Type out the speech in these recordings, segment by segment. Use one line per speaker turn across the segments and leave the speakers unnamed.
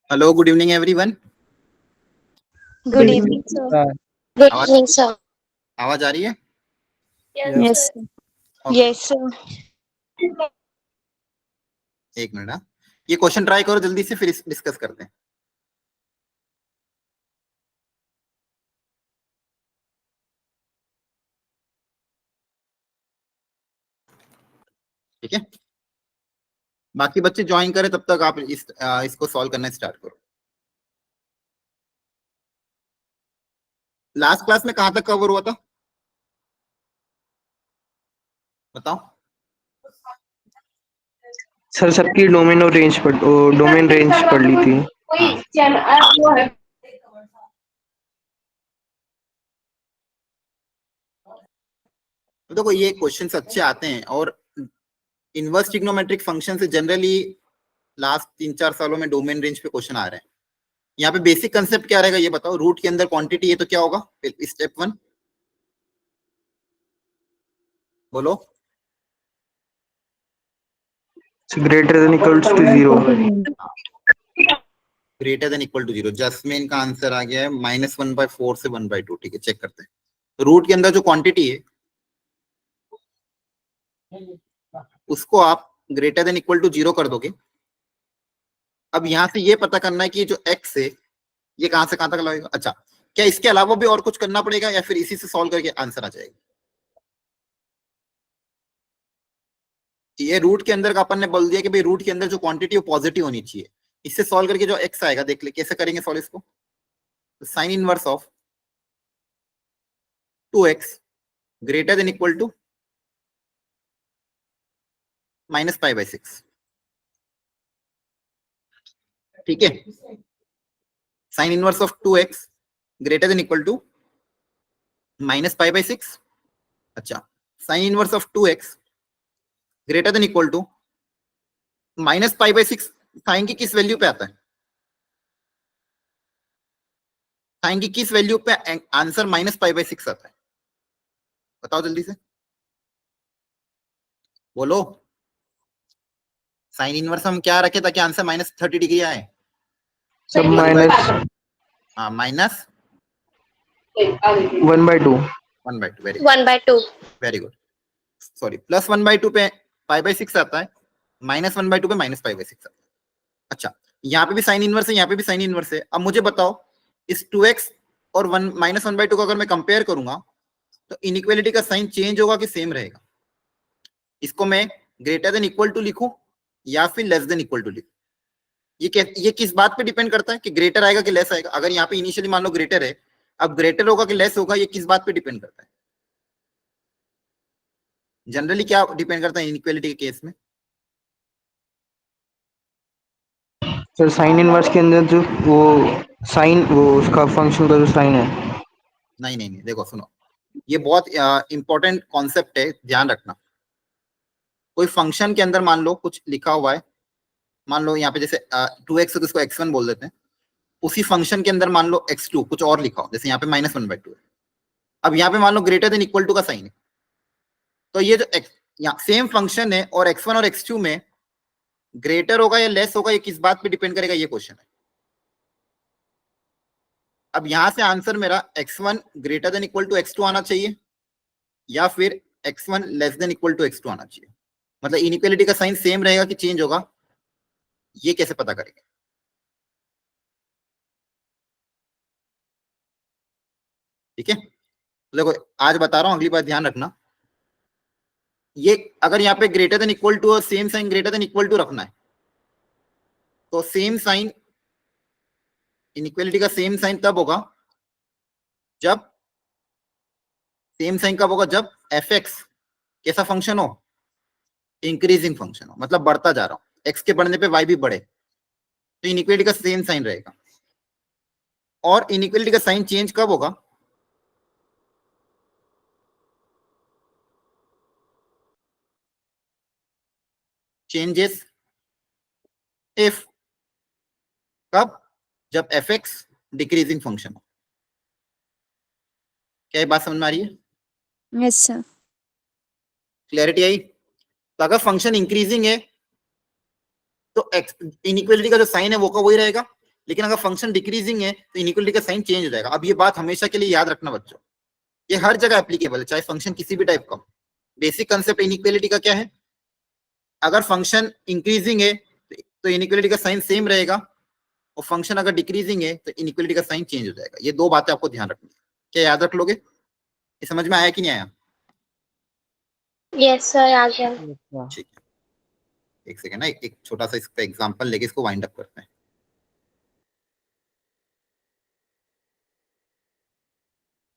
Hello, good evening everyone.
Good evening, sir.
Good
आवाज
evening, sir.
आवाज आ रही है?
Yes, sir.
Okay,
Yes, sir.
एक मिनट। हाँ, ये क्वेश्चन ट्राई करो जल्दी से, फिर डिस्कस करते हैं। ठीक है, बाकी बच्चे ज्वाइन करें तब तक आप इसको सॉल्व करना स्टार्ट करो। लास्ट क्लास में कहां तक कवर हुआ था बताओ?
सर सबकी डोमेन और रेंज पढ़ ली थी।
तो देखो, ये क्वेश्चंस अच्छे आते हैं और इनवर्स ट्रिग्नोमेट्रिक फंक्शन से जनरली लास्ट 3-4 सालों में डोमेन रेंज पे क्वेश्चन आ रहे हैं। यहाँ पे बेसिक कंसेप्ट क्या रहेगा ये बताओ। रूट के अंदर क्वांटिटी है तो क्या होगा? स्टेप 1 बोलो।
Greater than equals to 0।
Greater than equal to 0। Jasmine का आंसर आ गया है -1/4 से 1/2। ठीक है, चेक करते हैं। रूट के अंदर जो क्वांटिटी है उसको आप ग्रेटर देन इक्वल टू 0 कर दोगे। अब यहां से ये पता करना है कि जो x है ये कहां से कहां तक लगेगा। अच्छा, क्या इसके अलावा भी और कुछ करना पड़ेगा या फिर इसी से सॉल्व करके आंसर आ जाएगा? ये रूट के अंदर का अपन ने बोल दिया कि भाई रूट के अंदर जो क्वांटिटी है पॉजिटिव होनी चाहिए। इससे सॉल्व करके जो x आएगा देख ले कैसे करेंगे सॉल्व इसको। Sine inverse of 2x greater than equal to -π/6। ठीक है, sine inverse of 2x greater than equal to -π/6। अच्छा, sine inverse of 2x greater than equal to -π/6 sine की किस वैल्यू पे आता है? साइन की किस वैल्यू पे आंसर -π/6 आता है? बताओ जल्दी से बोलो। साइन इनवर्स हम क्या रखे ताकि आंसर -30° आए?
सब माइनस
हाँ, -1/2।
1/2।
1/2, वेरी
1/2.
Very good. सॉरी, +1/2 पे π/6 आता है, -1/2 पे -π/6 आता है। अच्छा, यहाँ पे भी साइन इनवर्स है, यहाँ पे भी साइन इनवर्स है। अब मुझे बताओ इस 2x और -1/2 को अगर मैं कंपेयर करूंगा तो इनइक्वालिटी का साइन चेंज होगा कि सेम रहेगा? इसको मैं ग्रेटर देन इक्वल टू लिखूं या फिर लेस देन इक्वल टू लिखूं? ये किस बात पे डिपेंड करता है कि ग्रेटर आएगा कि लेस आएगा? अगर यहाँ पे इनिशियली मान लो ग्रेटर है, अब ग्रेटर होगा कि लेस होगा, ये किस बात पे डिपेंड करता है? जनरली क्या डिपेंड करता है इनइक्वालिटी के केस में?
सर साइन इनवर्स के अंदर जो वो उसका फंक्शन का जो साइन है।
नहीं नहीं नहीं, देखो सुनो, ये बहुत इंपॉर्टेंट कॉन्सेप्ट है, ध्यान रखना। कोई फंक्शन के अंदर मान लो कुछ लिखा हुआ है, मान लो यहाँ पे जैसे 2x है तो इसको x1 बोल देते हैं। उसी फंक्शन के अंदर मान लो x2 कुछ और लिखा हो, जैसे यहाँ पे -1/2 है। अब यहाँ पे मान लो ग्रेटर देन इक्वल टू का साइन है, तो ये जो यहाँ सेम फंक्शन है और x1 और x2 में ग्रेटर होगा या लेस होगा, ये किस बात पे डिपेंड करेगा, ये क्वेश्चन है। अब यहां से आंसर मेरा x1 greater than equal to x2 आना चाहिए या फिर x1 less than equal to x2 आना चाहिए। मतलब इनइक्वालिटी का साइन सेम रहेगा कि चेंज होगा, ये कैसे पता करेंगे? ठीक है, तो देखो आज बता रहा हूं, अगली बार ध्यान रखना। ये अगर यहाँ पे ग्रेटर देन इक्वल टू और same sign greater than equal to रखना है तो सेम साइन इनइक्वालिटी का सेम साइन तब होगा जब जब f(x) कैसा फंक्शन हो? इंक्रीजिंग फंक्शन हो, मतलब बढ़ता जा रहा हो। x के बढ़ने पे y भी बढ़े तो इनइक्वालिटी का सेम साइन रहेगा। और इनइक्वालिटी का साइन चेंज कब होगा? चेंजेस इफ, कब? जब f(x) डिक्रीजिंग फंक्शन हो। क्या ये बात समझ में आ रही है?
Yes, sir.
क्लैरिटी आई? तो अगर फंक्शन इंक्रीजिंग है तो इनइक्वालिटी का जो साइन है वो का वही रहेगा, लेकिन अगर फंक्शन डिक्रीजिंग है तो इनइक्वलिटी का साइन चेंज हो जाएगा। अब ये बात हमेशा के लिए याद रखना बच्चों, ये हर जगह एप्लीकेबल है, चाहे फंक्शन किसी भी टाइप का हो। बेसिक कंसेप्ट इनइक्वलिटी का क्या है, अगर फंक्शन इंक्रीजिंग है तो इनइक्वलिटी का साइन सेम रहेगा, और फंक्शन अगर डिक्रीजिंग है तो इनइक्वलिटी का साइन चेंज हो जाएगा। ये दो बातें आपको ध्यान रखनी है। क्या याद रख लोगे? ये समझ में आया कि नहीं आया?
यस सर, आ गया।
ठीक है, एक सेकेंड ना, एक छोटा सा इसका एग्जांपल लेके इसको वाइंड अप करते हैं।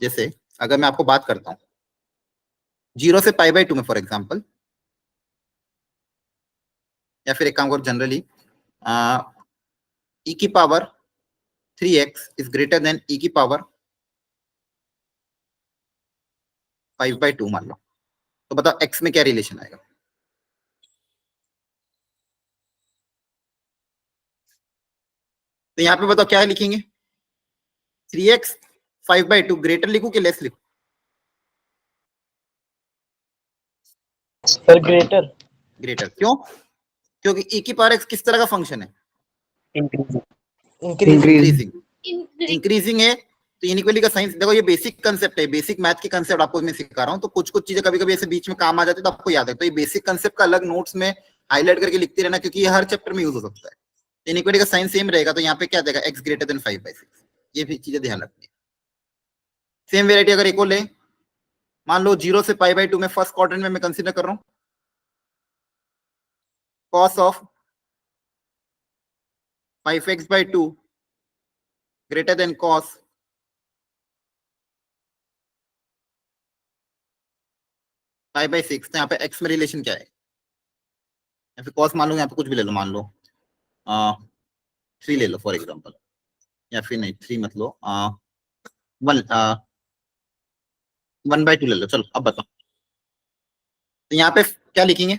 जैसे अगर मैं आपको बात करता हूं 0 से π/2 में फॉर एग्जांपल, या फिर एक काम करो जनरली, e की power 3x is greater than e की पावर 5/2 मान लो, तो बताओ x में क्या रिलेशन आएगा? तो यहाँ पे बताओ क्या लिखेंगे, 3x 5/2 ग्रेटर लिखूं कि लेस लिखूं?
Sir greater.
ग्रेटर क्यों? क्योंकि e की पावर x किस तरह का फंक्शन है? इंक्रीजिंग। इंक्रीजिंग है तो इनइक्वलिटी का साइन, देखो ये बेसिक कंसेप्ट है, बेसिक मैथ के कंसेप्ट आपको मैं सिखा रहा हूँ, तो कुछ कुछ चीजें कभी कभी ऐसे बीच में काम आ जाती है तो आपको याद है, तो ये बेसिक कंसेप्ट का अलग नोट्स में हाईलाइट करके लिखते रहना, क्योंकि ये हर चैप्टर में यूज हो सकता है। इनइक्वलिटी का साइन सेम रहेगा, तो यहाँ पे क्या देगा, x ग्रेटर देन 5/6। ये भी चीजें ध्यान रखनी है। सेम वेराइटी अगर एक और ले, मान लो 0 से π/2 में फर्स्ट क्वाड्रेंट में मैं कंसीडर कर रहा हूँ cos of 5x/2 greater than cos 5/6, तो यहाँ पे x में रिलेशन क्या है, या फिर cos मान लो, यहाँ पे कुछ भी ले लो, मान लो 3 ले लो फॉर एग्जांपल, या फिर नहीं 3 मत लो, 1/2 ले लो। चलो अब बताओ, तो यहाँ पे क्या लिखेंगे,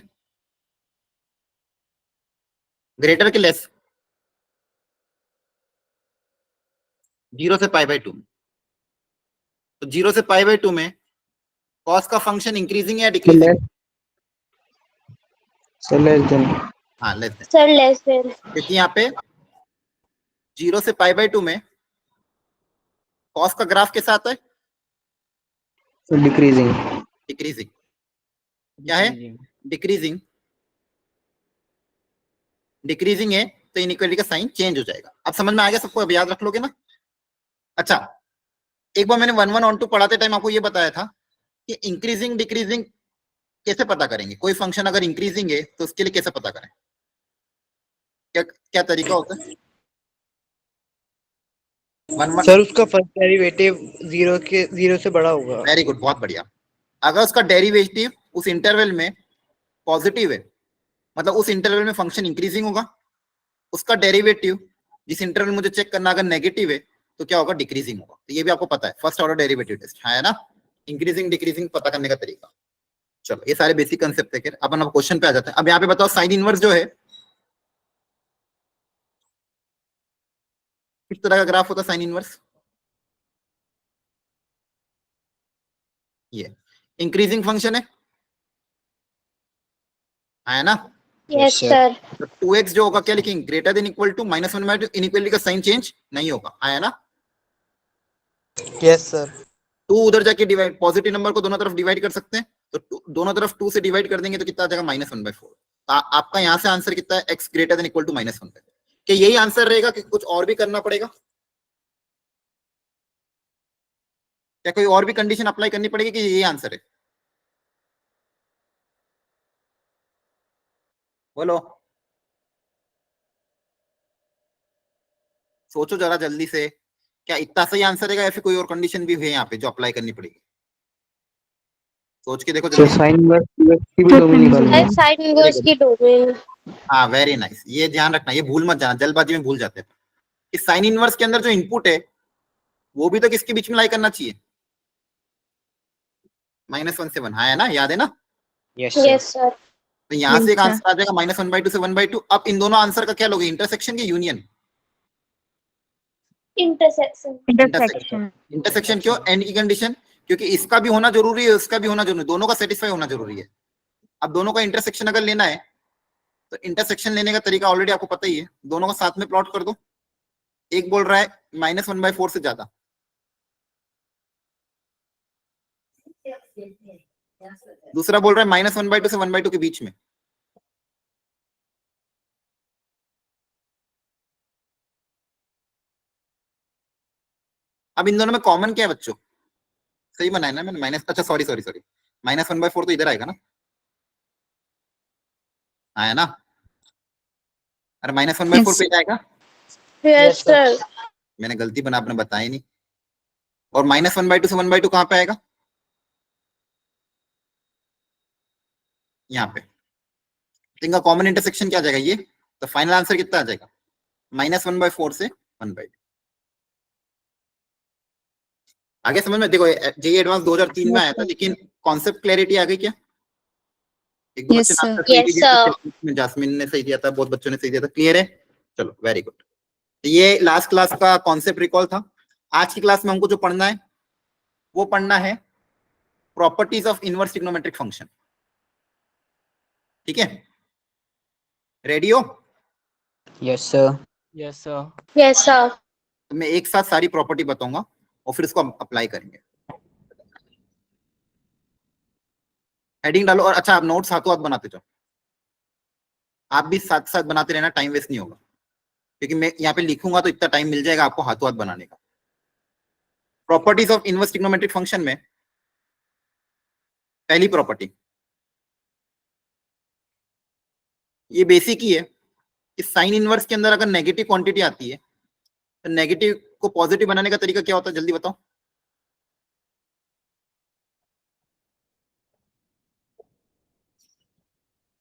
ग्रेटर के लेस? 0 से π/2 में, तो 0 से π/2 में cos का फंक्शन इंक्रीजिंग है या डिक्रीजिंग?
Sir less than.
हाँ less than,
sir less than.
क्योंकि यहाँ पे 0 से π/2 में cos का ग्राफ कैसा आता है?
डिक्रीजिंग।
डिक्रीजिंग। क्या है? डिक्रीजिंग। डिक्रीजिंग है तो इनइक्वालिटी का साइन चेंज हो जाएगा। अब समझ में आ गया सबको? अब याद रख लोगे ना? अच्छा, एक बार मैंने 1 1 ऑन 2 पढ़ाते टाइम आपको ये बताया था कि इंक्रीजिंग डिक्रीजिंग कैसे पता करेंगे, कोई फंक्शन अगर इंक्रीजिंग है तो उसके लिए कैसे पता करें, क्या क्या तरीका होता है?
सर उसका फर्स्ट डेरिवेटिव 0 से बड़ा होगा।
वेरी गुड, बहुत बढ़िया। अगर उसका डेरिवेटिव उस इंटरवल में पॉजिटिव है, मतलब उस इंटरवल में फंक्शन इंक्रीजिंग होगा, उसका डेरिवेटिव जिस इंटरवल मुझे चेक करना अगर नेगेटिव है तो क्या होगा, डिक्रीजिंग होगा। तो ये भी आपको पता है, फर्स्ट ऑर्डर डेरिवेटिव टेस्ट है ना, इंक्रीजिंग डिक्रीजिंग पता करने का तरीका। चलो ये सारे बेसिक कंसेप्ट है। फिर अपन अब क्वेश्चन पे आ जाते हैं। अब यहाँ पे बताओ साइन इनवर्स जो है किस तरह का ग्राफ होता है? साइन इनवर्स ये इंक्रीजिंग फंक्शन है ना?
Yes sir.
तो 2x जो होगा क्या लिखेंगे, greater than equal to -1/2, inequality का साइन चेंज नहीं होगा, आया ना?
Yes sir.
2 उधर जाके डिवाइड, पॉजिटिव नंबर को दोनों तरफ डिवाइड कर सकते हैं, तो दोनों तरफ 2 से डिवाइड कर देंगे तो कितना आ जाएगा, -1/4। आपका यहाँ से आंसर कितना है, x greater than equal to -1/4। क्या यही आंसर रहेगा कि कुछ और भी करना पड़ेगा? क्या कोई और भी कंडीशन अप्लाई करनी पड़ेगी कि यही आंसर है? बोलो, सोचो जरा जल्दी से, क्या इतना सही आंसर है या फिर कोई और कंडीशन भी है यहाँ पे जो अप्लाई करनी पड़ेगी? सोच के देखो
सर
जल्दी।
साइन इनवर्स की भी डोमेन निकालना है।
साइन इनवर्स की डोमेन।
हाँ वेरी नाइस, ये ध्यान रखना, ये भूल मत जाना, जल्दबाजी में भूल जाते हैं। इस साइन इनवर्स के अंदर जो इनपुट है वो भी तो किसके बीच में लाई करना चाहिए, -1 से 1, हाँ है ना, याद है ना?
Yes sir.
तो यहाँ से एक आंसर आ जाएगा -1/2 से 1/2। अब इन दोनों आंसर का क्या लोगे, इंटरसेक्शन की यूनियन?
इंटरसेक्शन।
इंटरसेक्शन क्यों? एंड की कंडीशन, क्योंकि इसका भी होना जरूरी है, उसका भी होना जरूरी है, दोनों का सेटिस्फाई होना जरूरी है। अब दोनों का इंटरसेक्शन अगर लेना है तो इंटरसेक्शन लेने का तरीका ऑलरेडी आपको पता ही है, दोनों का साथ में प्लॉट कर दो, एक बोल रहा है -1/4 से ज्यादा, दूसरा बोल रहा है -1/2 से 1/2 के बीच में। अब इन दोनों में कॉमन क्या है बच्चों? सही बनाया ना मैंने, माइनस, अच्छा सॉरी सॉरी सॉरी, -1/4 तो इधर आएगा ना, आया ना, अरे -1/4 पे जाएगा।
Yes sir.
मैंने गलती बना, आपने बताया नहीं। और -1/2 से 1/2 कहाँ पे आएगा? यहाँ पे। तो इनका कॉमन इंटरसेक्शन क्या आ जाएगा ये, तो फाइनल आंसर कितना आ जाएगा? -1/4 से 1/2। आगे समझ में, देखो जेईई एडवांस 2003 में आया था, लेकिन कॉन्सेप्ट क्लैरिटी आ गई क्या? एक दो बच्चे आंसर सही भी
Yes,
दिया
sir.
थे, जासमीन ने सही दिया था, बहुत बच्चों ने सही दिया था। क्लियर है? चलो वेरी गुड। तो ये लास्ट क्लास का कॉन्सेप्ट रिकॉल था। आज की क्लास में हमको जो पढ़ना है वो पढ़ना है properties of inverse trigonometric function. ठीक है, रेडी हो?
Yes sir.
Yes sir.
Yes, sir.
तो मैं एक साथ सारी प्रॉपर्टी बताऊंगा और फिर इसको अप्लाई करेंगे। हेडिंग डालो, और अच्छा आप नोट्स हाथों हाथ बनाते जाओ, आप भी साथ साथ बनाते रहना, टाइम वेस्ट नहीं होगा, क्योंकि मैं यहाँ पे लिखूंगा तो इतना टाइम मिल जाएगा आपको हाथों हाथ बनाने का। Properties of inverse trigonometric function में पहली प्रॉपर्टी ये बेसिक ही है कि साइन इनवर्स के अंदर अगर नेगेटिव क्वांटिटी आती है तो नेगेटिव को पॉजिटिव बनाने का तरीका क्या होता है, जल्दी बताओ।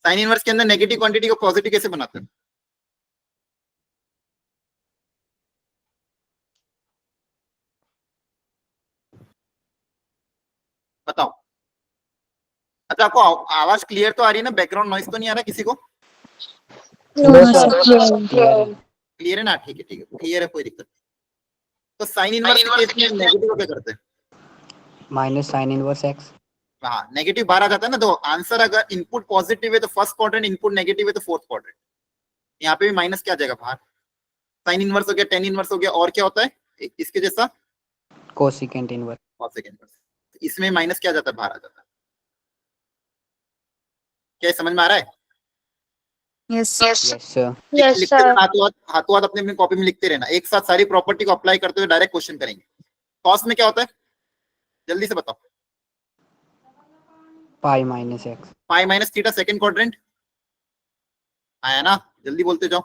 साइन इनवर्स के अंदर नेगेटिव क्वांटिटी को पॉजिटिव कैसे बनाते हैं? बताओ। अच्छा आपको आवाज क्लियर तो आ रही है ना, बैकग्राउंड नॉइस तो नहीं आ रहा किसी को?
No, sir.
क्लियर है ना? ठीक है ठीक है, क्लियर है, कोई दिक्कत नहीं। तो साइन इनवर्स के केस में नेगेटिव को क्या करते हैं?
Minus sign inverse x.
हाँ, नेगेटिव बाहर आ जाता है ना, तो आंसर अगर इनपुट पॉजिटिव है तो फर्स्ट क्वाड्रेंट, इनपुट नेगेटिव है तो फोर्थ क्वाड्रेंट। यहाँ पे भी माइनस क्या आ जाएगा बाहर? साइन इनवर्स हो गया, टेन इनवर्स हो गया, और क्या होता है इसके जैसा?
Cosecant inverse.
Cosec inverse. इसमें माइनस क्या आ जाता है, बाहर आ जाता है। क्या समझ में आ रहा है?
Yes sir.
Yes,
लिखते
sir.
रहना, हाथों हाथ अपनी अपनी कॉपी में लिखते रहना, एक साथ सारी प्रॉपर्टी को अप्लाई करते हुए डायरेक्ट क्वेश्चन करेंगे। कॉस में क्या होता है, जल्दी से बताओ।
Pi minus x.
पाई माइनस थीटा सेकंड क्वाड्रेंट, आया ना? जल्दी बोलते जाओ।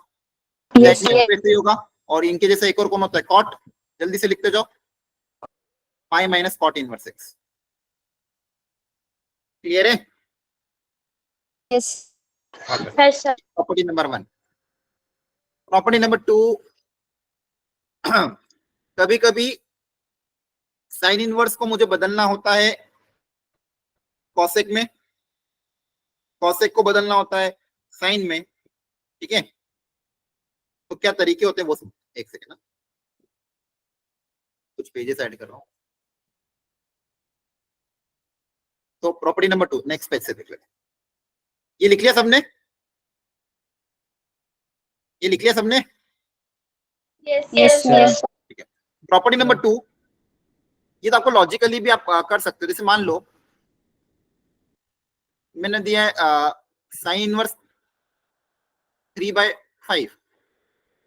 Yes,
Sec
sir.
वैसे ही होगा, और इनके जैसे एक और कौन होता है, कॉट, जल्दी से लिखते जाओ। Pi minus cot inverse x. Clear है?
Yes. Yes, sir.
Property number 1। Property number 2, कभी कभी साइन इनवर्स को मुझे बदलना होता है कॉसेक में, कॉसेक को बदलना होता है साइन में। ठीक है, तो क्या तरीके होते हैं वो सब, एक सेकेंड ना, कुछ पेजेस ऐड कर रहा हूं। तो प्रॉपर्टी नंबर 2 नेक्स्ट पेज से देख लेते हैं। ये लिख लिया सबने? ये लिख लिया सबने?
Yes, sir.
ठीक है। प्रॉपर्टी नंबर 2, ये तो आपको लॉजिकली भी आप कर सकते हो। जैसे मान लो मैंने दिया है साइन इनवर्स 3/5,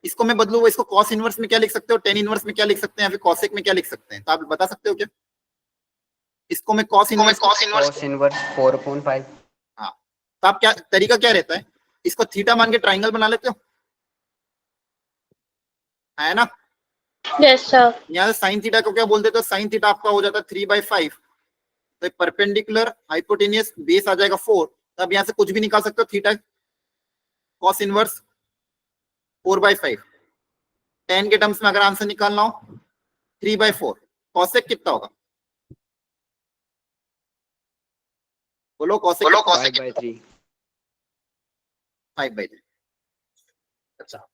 इसको मैं बदलू, इसको कॉस इनवर्स में क्या लिख सकते हो, टेन इनवर्स में क्या लिख सकते हैं, या फिर कॉसेक में क्या लिख सकते हैं, तो आप बता सकते हो क्या? इसको मैं कॉस इनवर्स,
कॉस इनवर्स 4/5।
हाँ, तो आप क्या तरीका क्या रहता है, इसको थीटा मान के ट्राइंगल बना लेते हो, है ना?
Yes, sir.
यहाँ से साइन थीटा को क्या बोल देते हो, साइन थीटा आपका हो जाता है 3/5, तो परपेंडिकुलर हाइपोटेनियस बेस आ जाएगा 4, तो अब यहाँ से कुछ भी निकाल सकते हो, थीटा कॉस इनवर्स 4/5। 10 के टर्म्स में अगर आंसर निकालना हो 3/4, कॉसेक कितना होगा, बोलो कॉसेक
5/3।
5/3। अच्छा,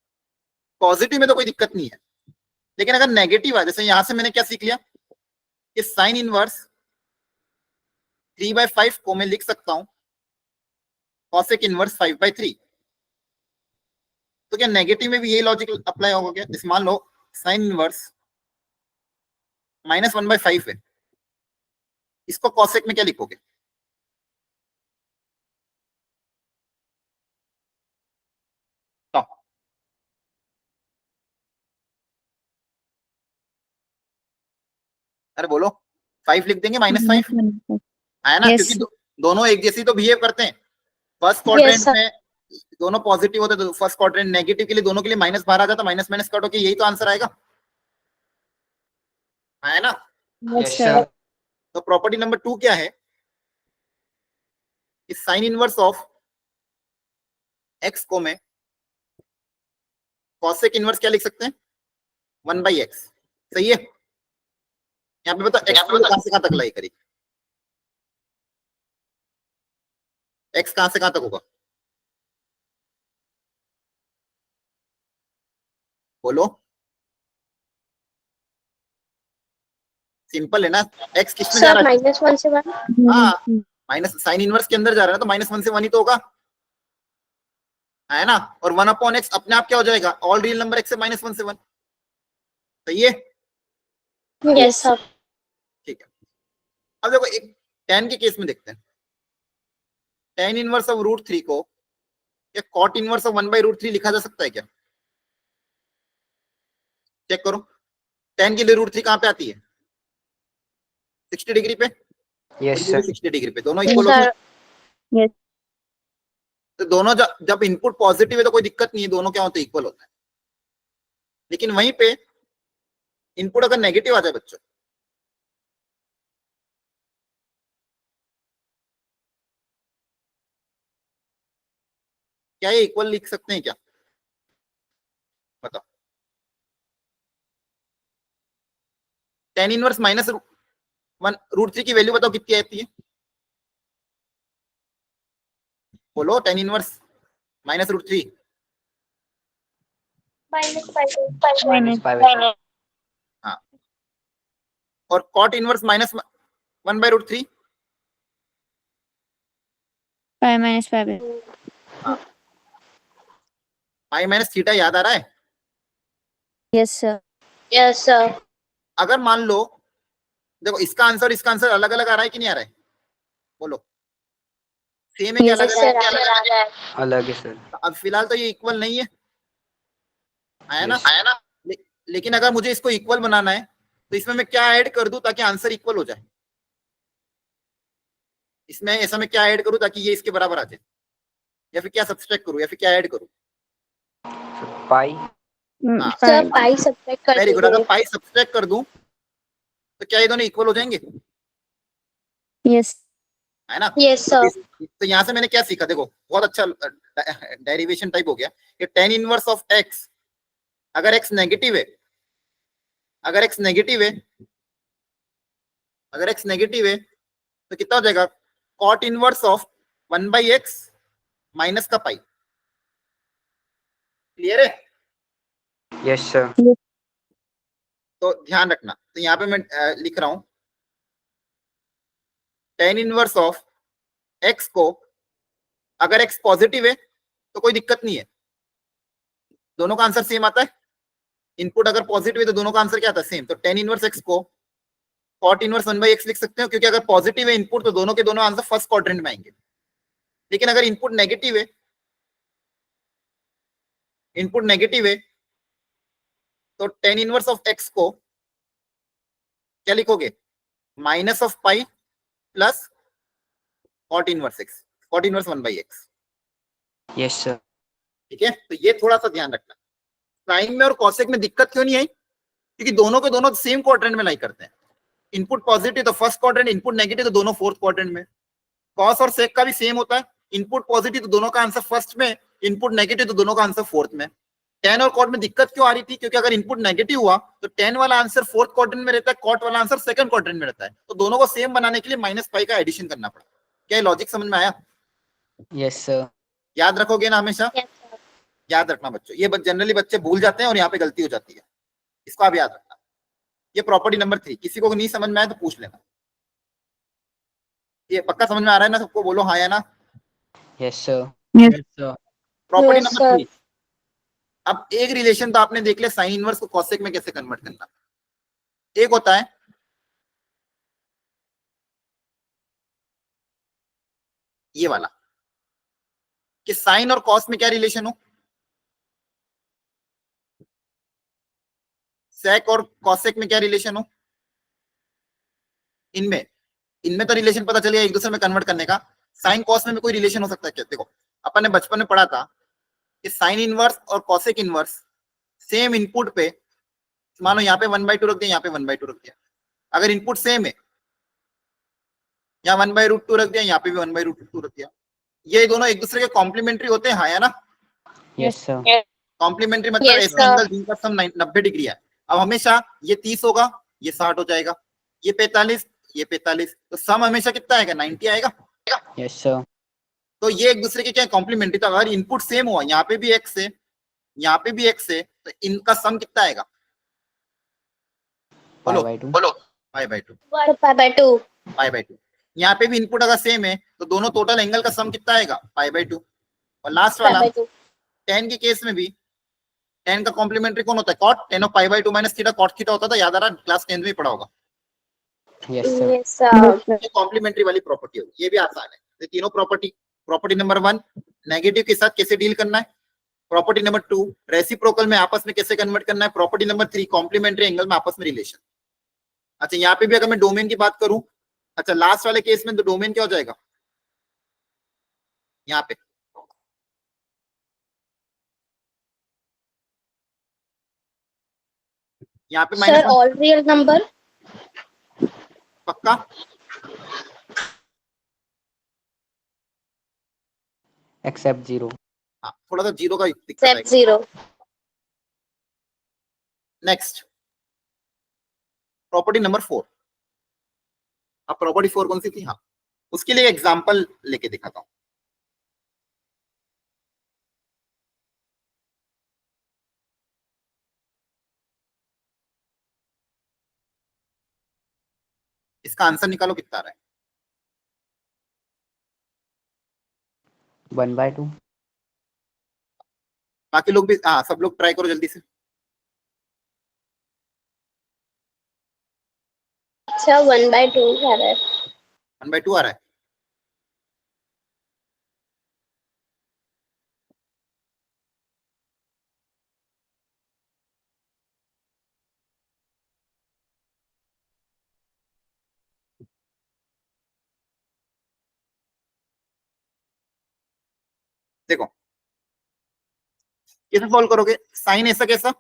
पॉजिटिव में तो कोई दिक्कत नहीं है, लेकिन अगर नेगेटिव है, जैसे यहां से मैंने क्या सीख लिया कि साइन इनवर्स 3/5 को मैं लिख सकता हूं कॉसेक इनवर्स 5/3। तो क्या नेगेटिव में भी यही लॉजिक अप्लाई होगा क्या? जैसे मान लो साइन इनवर्स -1/5 है, इसको कॉसेक में क्या लिखोगे? तो अरे बोलो, 5 लिख देंगे -5 है ना,
Yes.
क्योंकि दोनों एक जैसी तो बिहेव करते हैं। First
Yes,
quadrant
sir.
में दोनों पॉजिटिव होते तो फर्स्ट क्वाड्रेंट नेगेटिव के लिए दोनों के लिए माइनस बाहर आ जाता, माइनस माइनस कट होके यही तो आंसर आएगा, है ना।
Yes, sir.
तो प्रॉपर्टी नंबर 2 क्या है? इस साइन इनवर्स ऑफ एक्स को मैं कॉसेक इनवर्स क्या लिख सकते हैं? 1/x। सही है। यहाँ पे बता एक्स कहां से कहां तक लाई करेगी? एक्स कहां से कहां तक होगा? बोलो, सिंपल है ना। एक्स किसमें जा
सर
रहा है?
-1 से 1।
हाँ, माइनस साइन इनवर्स के अंदर जा रहा है ना, तो -1 से 1 ही तो होगा, है ना। और 1/x अपने आप क्या हो जाएगा? ऑल रियल नंबर एक्स से -1 से 1। सही है।
Yes sir.
ठीक है, अब देखो एक tan के केस में देखते हैं। tan इनवर्स ऑफ √3 को या cot इनवर्स ऑफ 1/√3 लिखा जा सकता है क्या? चेक करो, tan के लिए √3 कहां पे आती है? 60 डिग्री पे।
यस
और ये भी
सर
60 डिग्री पे, दोनों इक्वल होते हैं।
Yes.
तो दोनों जब इनपुट पॉजिटिव है तो कोई दिक्कत नहीं है, दोनों क्या होते हैं? इक्वल होते हैं। लेकिन वहीं पे इनपुट अगर नेगेटिव आ जाए बच्चों, क्या ये इक्वल लिख सकते हैं क्या? बताओ। tan इनवर्स -1√3 की वैल्यू बताओ कितनी आती है? बोलो, tan इनवर्स -√3
-5।
हाँ, और cot इनवर्स -1/√3
5 - 5.
पाई माइनस थीटा याद आ रहा है?
Yes, sir.
Yes sir.
अगर मान लो, देखो इसका आंसर अलग अलग आ रहा है कि नहीं आ रहा है? बोलो, सेम है क्या
Yes,
अलग
यस
है?
सर।
अलग है सर
अब फिलहाल तो ये इक्वल नहीं है ना।
Yes.
लेकिन अगर मुझे इसको इक्वल बनाना है तो इसमें मैं क्या ऐड कर दूं ताकि आंसर इक्वल हो जाए? इसमें ऐसा मैं क्या ऐड करूं ताकि ये इसके बराबर आ जाए? या फिर क्या सब्सट्रैक्ट करूं या फिर क्या ऐड करूं?
पाई
हाँ,
सर पाई सब्ट्रैक्ट कर
वेरी गुड। अगर
दीजिए।
पाई सब्सट्रैक्ट कर दूं तो क्या ये दोनों इक्वल हो जाएंगे?
Yes.
है ना।
Yes sir.
तो यहाँ से मैंने क्या सीखा? देखो बहुत अच्छा डेरिवेशन टाइप हो गया कि tan इनवर्स ऑफ x, अगर x नेगेटिव है, अगर x नेगेटिव है, अगर x नेगेटिव है तो कितना हो जाएगा? cot inverse of 1/x minus का पाई। क्लियर है?
यस सर
तो ध्यान रखना, तो यहाँ पे मैं लिख रहा हूं tan इनवर्स ऑफ x को, अगर x पॉजिटिव है तो कोई दिक्कत नहीं है, दोनों का आंसर सेम आता है। इनपुट अगर पॉजिटिव है तो दोनों का आंसर क्या आता है? सेम। तो tan इनवर्स x को cot इनवर्स 1/x लिख सकते हो, क्योंकि अगर पॉजिटिव है इनपुट तो दोनों के दोनों आंसर फर्स्ट क्वाड्रेंट में आएंगे। लेकिन अगर इनपुट नेगेटिव है, इनपुट नेगेटिव है तो tan इनवर्स ऑफ x को क्या लिखोगे? Minus of pi plus cot inverse x, cot inverse 1/x।
Yes sir
ठीक है, तो ये थोड़ा सा ध्यान रखना। साइन में और कॉसेक में दिक्कत क्यों नहीं आई? क्योंकि दोनों के दोनों सेम क्वाड्रेंट में लाई करते हैं। इनपुट पॉजिटिव तो फर्स्ट क्वाड्रेंट, इनपुट नेगेटिव तो दोनों फोर्थ क्वाड्रेंट में। कॉस और सेक का भी सेम होता है, इनपुट पॉजिटिव तो दोनों का आंसर फर्स्ट में, इनपुट नेगेटिव तो दोनों का आंसर फोर्थ में। tan और cot में दिक्कत क्यों आ रही थी? क्योंकि अगर इनपुट नेगेटिव हुआ तो tan वाला आंसर फोर्थ क्वाड्रेंट में रहता है, cot वाला आंसर सेकंड क्वाड्रेंट में रहता है। तो दोनों को सेम बनाने के लिए -5 का एडिशन करना पड़ा। क्या लॉजिक समझ में आया?
यस सर
याद रखोगे ना हमेशा?
Yes sir.
याद रखना बच्चों, ये जनरली बच्चे भूल जाते हैं और यहाँ पे गलती हो जाती है, इसको आप याद रखना। ये प्रॉपर्टी नंबर 3, किसी को नहीं समझ में आया तो पूछ लेना। ये पक्का समझ में आ रहा है ना सबको? बोलो हाँ या ना।
Yes sir
Yes.
Sir
property
Yes,
number
sir.
3, अब एक रिलेशन तो आपने देख लिया साइन इनवर्स को कॉसेक में कैसे कन्वर्ट करना। एक होता है ये वाला कि साइन और कॉस में क्या रिलेशन हो, सेक और कॉसेक में क्या रिलेशन हो, इनमें इनमें तो रिलेशन पता चलिए एक दूसरे में कन्वर्ट करने का। साइन कॉस में भी कोई रिलेशन हो सकता है क्या? देखो अपन ने बचपन में पढ़ा था कि साइन इनवर्स और कॉसेक इनवर्स सेम इनपुट पे, मानो यहाँ पे 1/2 रख दिया, यहाँ पे 1/2 रख दिया, अगर इनपुट सेम है, यहाँ 1/√2 रख दिया, यहाँ पे भी 1/√2 रख दिया, ये दोनों एक दूसरे के कॉम्प्लीमेंट्री होते हैं, हाँ या ना?
Yes sir.
कॉम्प्लीमेंट्री मतलब
Yes,
ऐसा
sir.
एंगल जिनका सम 90 डिग्री है। अब हमेशा ये 30 होगा, ये 60 हो जाएगा, ये 45, ये 45, तो सम हमेशा कितना आएगा? 90 आएगा।
Yes sir.
तो ये एक दूसरे के क्या कॉम्प्लीमेंट्री, तो अगर इनपुट सेम हुआ, यहाँ पे भी एक्स है, यहाँ पे भी एक्स है, तो इनका सम कितना आएगा? बोलो बोलो, π/2।
π/2.
π/2। यहाँ पे भी इनपुट अगर सेम है तो दोनों टोटल एंगल का सम कितना आएगा? π/2। और लास्ट वाला
π/2.
tan के केस में भी tan का कॉम्प्लीमेंट्री कौन होता है? cot। tan of π/2 minus theta cot theta होता था, याद आ रहा? क्लास 10 में पढ़ा होगा।
Yes sir.
Yes, sir.
ये कॉम्प्लीमेंट्री वाली प्रॉपर्टी होगी, ये भी आसान है। तो तीनों प्रॉपर्टी, प्रॉपर्टी नंबर 1 नेगेटिव के साथ कैसे डील करना है, प्रॉपर्टी नंबर 2 रेसिप्रोकल में आपस में कैसे कन्वर्ट करना है, प्रॉपर्टी नंबर 3 कॉम्प्लीमेंट्री एंगल में आपस में रिलेशन। अच्छा यहाँ पे भी अगर मैं डोमेन की बात करूं, अच्छा लास्ट वाले केस में तो डोमेन क्या हो जाएगा? यहाँ पे यहाँ पे
Sir,
minus
all real number.
पक्का?
एक्सेप्ट 0।
हाँ थोड़ा सा जीरो का दिक्कत
Except
है।
0.
Next property number 4। अब प्रॉपर्टी 4 कौन सी थी? हाँ उसके लिए एग्जांपल लेके दिखाता हूं। इसका आंसर निकालो कितना आ रहा है?
1/2।
बाकी लोग भी, हाँ सब लोग ट्राई करो जल्दी से।
अच्छा 1/2 आ रहा है.
1/2 आ रहा है। देखो कैसे सॉल्व करोगे? साइन ऐसा कैसा,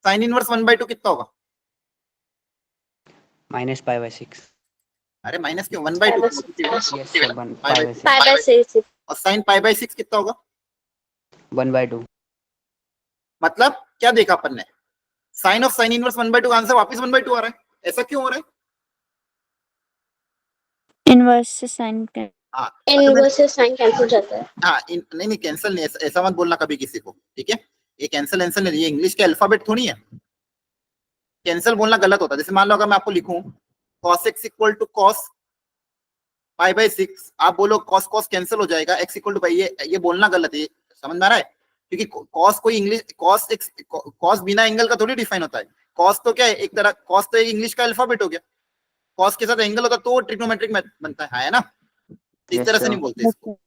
साइन इनवर्स 1/2 कितना होगा?
-π/6।
अरे माइनस क्यों? 1/2
यस सर। 1/6।
π/6.
और साइन π/6 कितना होगा?
1/2।
मतलब क्या देखा अपन ने? साइन ऑफ साइन इनवर्स 1/2 का आंसर वापस 1/2 आ रहा है। ऐसा क्यों हो रहा है?
इनवर्स से साइन कर।
हाँ
इनवर्स से साइन कैंसिल हो जाता है.
हाँ नहीं नहीं कैंसिल नहीं, ऐसा मत बोलना कभी किसी को, ठीक है? ये कैंसिल एंसल नहीं, ये इंग्लिश के अल्फाबेट थोड़ी है। कैंसिल बोलना गलत होता है। जैसे मान लो अगर मैं आपको लिखूं cos x equal to cos π/6, आप बोलो cos cos कैंसिल हो जाएगा, x इक्वल टू ये बोलना गलत है। समझ में आ रहा है? क्योंकि cos कोई इंग्लिश cos बिना एंगल का थोड़ी डिफाइन होता है। cos तो क्या है, एक तरह cos तो एक इंग्लिश का अल्फाबेट हो गया, cos के साथ एंगल होता तो ट्रिग्नोमेट्रिक बनता है ना? इस तरह से नहीं बोलते इसको।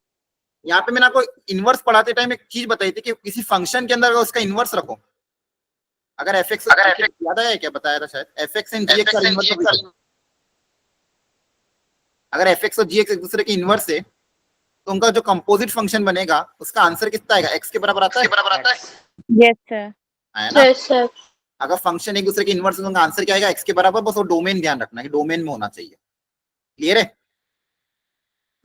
यहाँ पे मैंने आपको इनवर्स पढ़ाते टाइम एक चीज बताई थी कि किसी फंक्शन के अंदर अगर उसका इनवर्स रखो, अगर fx याद आया क्या? बताया था शायद, fx एंड gx का इनवर्स, अगर fx और gx एक दूसरे के इनवर्स है तो उनका जो कंपोजिट फंक्शन बनेगा उसका आंसर कितना आएगा? x के बराबर आता है।
Yes sir.
है ना?
Yes, sir.
अगर फंक्शन एक दूसरे के इनवर्स है तो उनका आंसर क्या आएगा? x के बराबर। बस वो डोमेन ध्यान रखना है कि डोमेन में होना चाहिए। क्लियर है?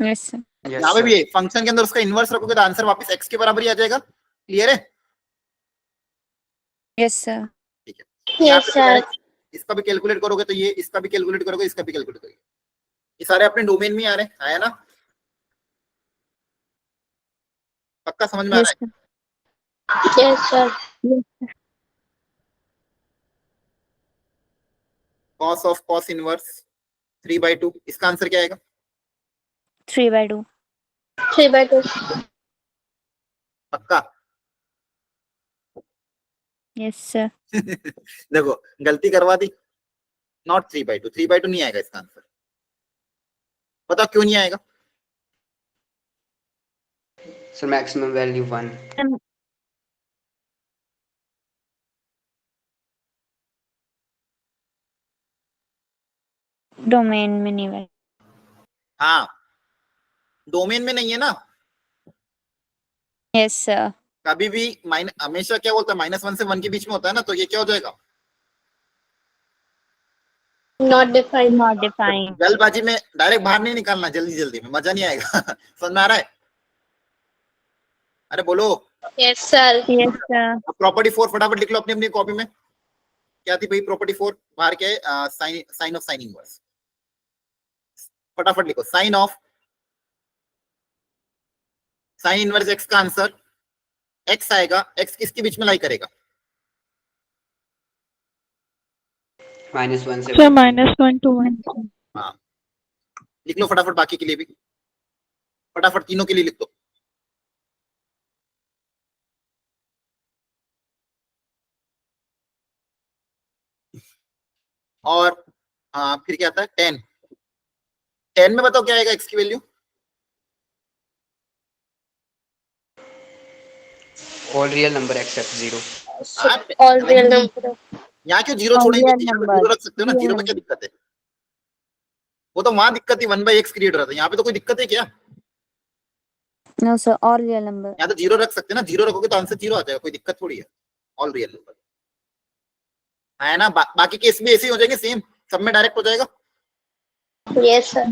Yes sir.
यहाँ पे भी फंक्शन के अंदर उसका इनवर्स रखोगे तो आंसर वापस x के बराबर ही आ जाएगा। क्लियर है?
Yes sir.
ठीक है। यहाँ
Yes,
पे
sir.
direct इसका भी कैलकुलेट करोगे तो ये, इसका भी कैलकुलेट करोगे, इसका भी कैलकुलेट करोगे, ये सारे अपने डोमेन में आ रहे हैं। आया ना? पक्का समझ में आ
यस
रहा है?
Sir.
Yes, sir.
cos of cos inverse 3/2, इसका आंसर क्या आएगा?
3/2।
3/2.
पक्का?
Yes, sir.
देखो गलती करवा दी, नॉट 3/2, 3/2 नहीं आएगा इसका आंसर। बताओ क्यों नहीं आएगा?
Sir maximum value 1।
डोमेन में नहीं है।
हाँ डोमेन में नहीं है ना।
Yes, sir.
कभी भी हमेशा क्या बोलता है, -1 से 1 के बीच में होता है ना, तो ये क्या हो जाएगा?
Not defined.
Not defined.
जल्दबाजी में डायरेक्ट बाहर नहीं निकालना, जल्दी जल्दी में मजा नहीं आएगा। समझ में आ रहा है? अरे बोलो।
Yes, sir.
Yes, sir.
Property 4 फटाफट लिख लो अपनी अपनी कॉपी में। क्या थी भाई प्रॉपर्टी 4? बाहर क्या है? Sine of sine inverse. फटाफट लिखो, sine of sine inverse x का आंसर एक्स आएगा। एक्स किसके बीच में लाई करेगा?
-1 से
Sir,
1।
-1 to 1.
हाँ लिख लो फटाफट, बाकी के लिए भी फटाफट, तीनों के लिए लिख दो। और फिर क्या आता है? 10। 10 में बताओ क्या आएगा एक्स की value?
All real number except 0।
All real number.
यहाँ क्यों जीरो
All
छोड़ेंगे?
real
यहाँ पे
number.
जीरो रख सकते हो ना,
Real
जीरो में क्या दिक्कत है? वो तो वहां दिक्कत थी, 1/x क्रिएट हो रहा था, यहाँ पे तो कोई दिक्कत है क्या?
No, sir. All real number.
यहाँ तो जीरो रख सकते हैं ना, जीरो रखोगे तो आंसर जीरो आ जाएगा, कोई दिक्कत थोड़ी है। ऑल रियल नंबर है ना। बाकी केस भी ऐसे ही हो जाएंगे, सेम सब में डायरेक्ट हो जाएगा।
Yes, sir.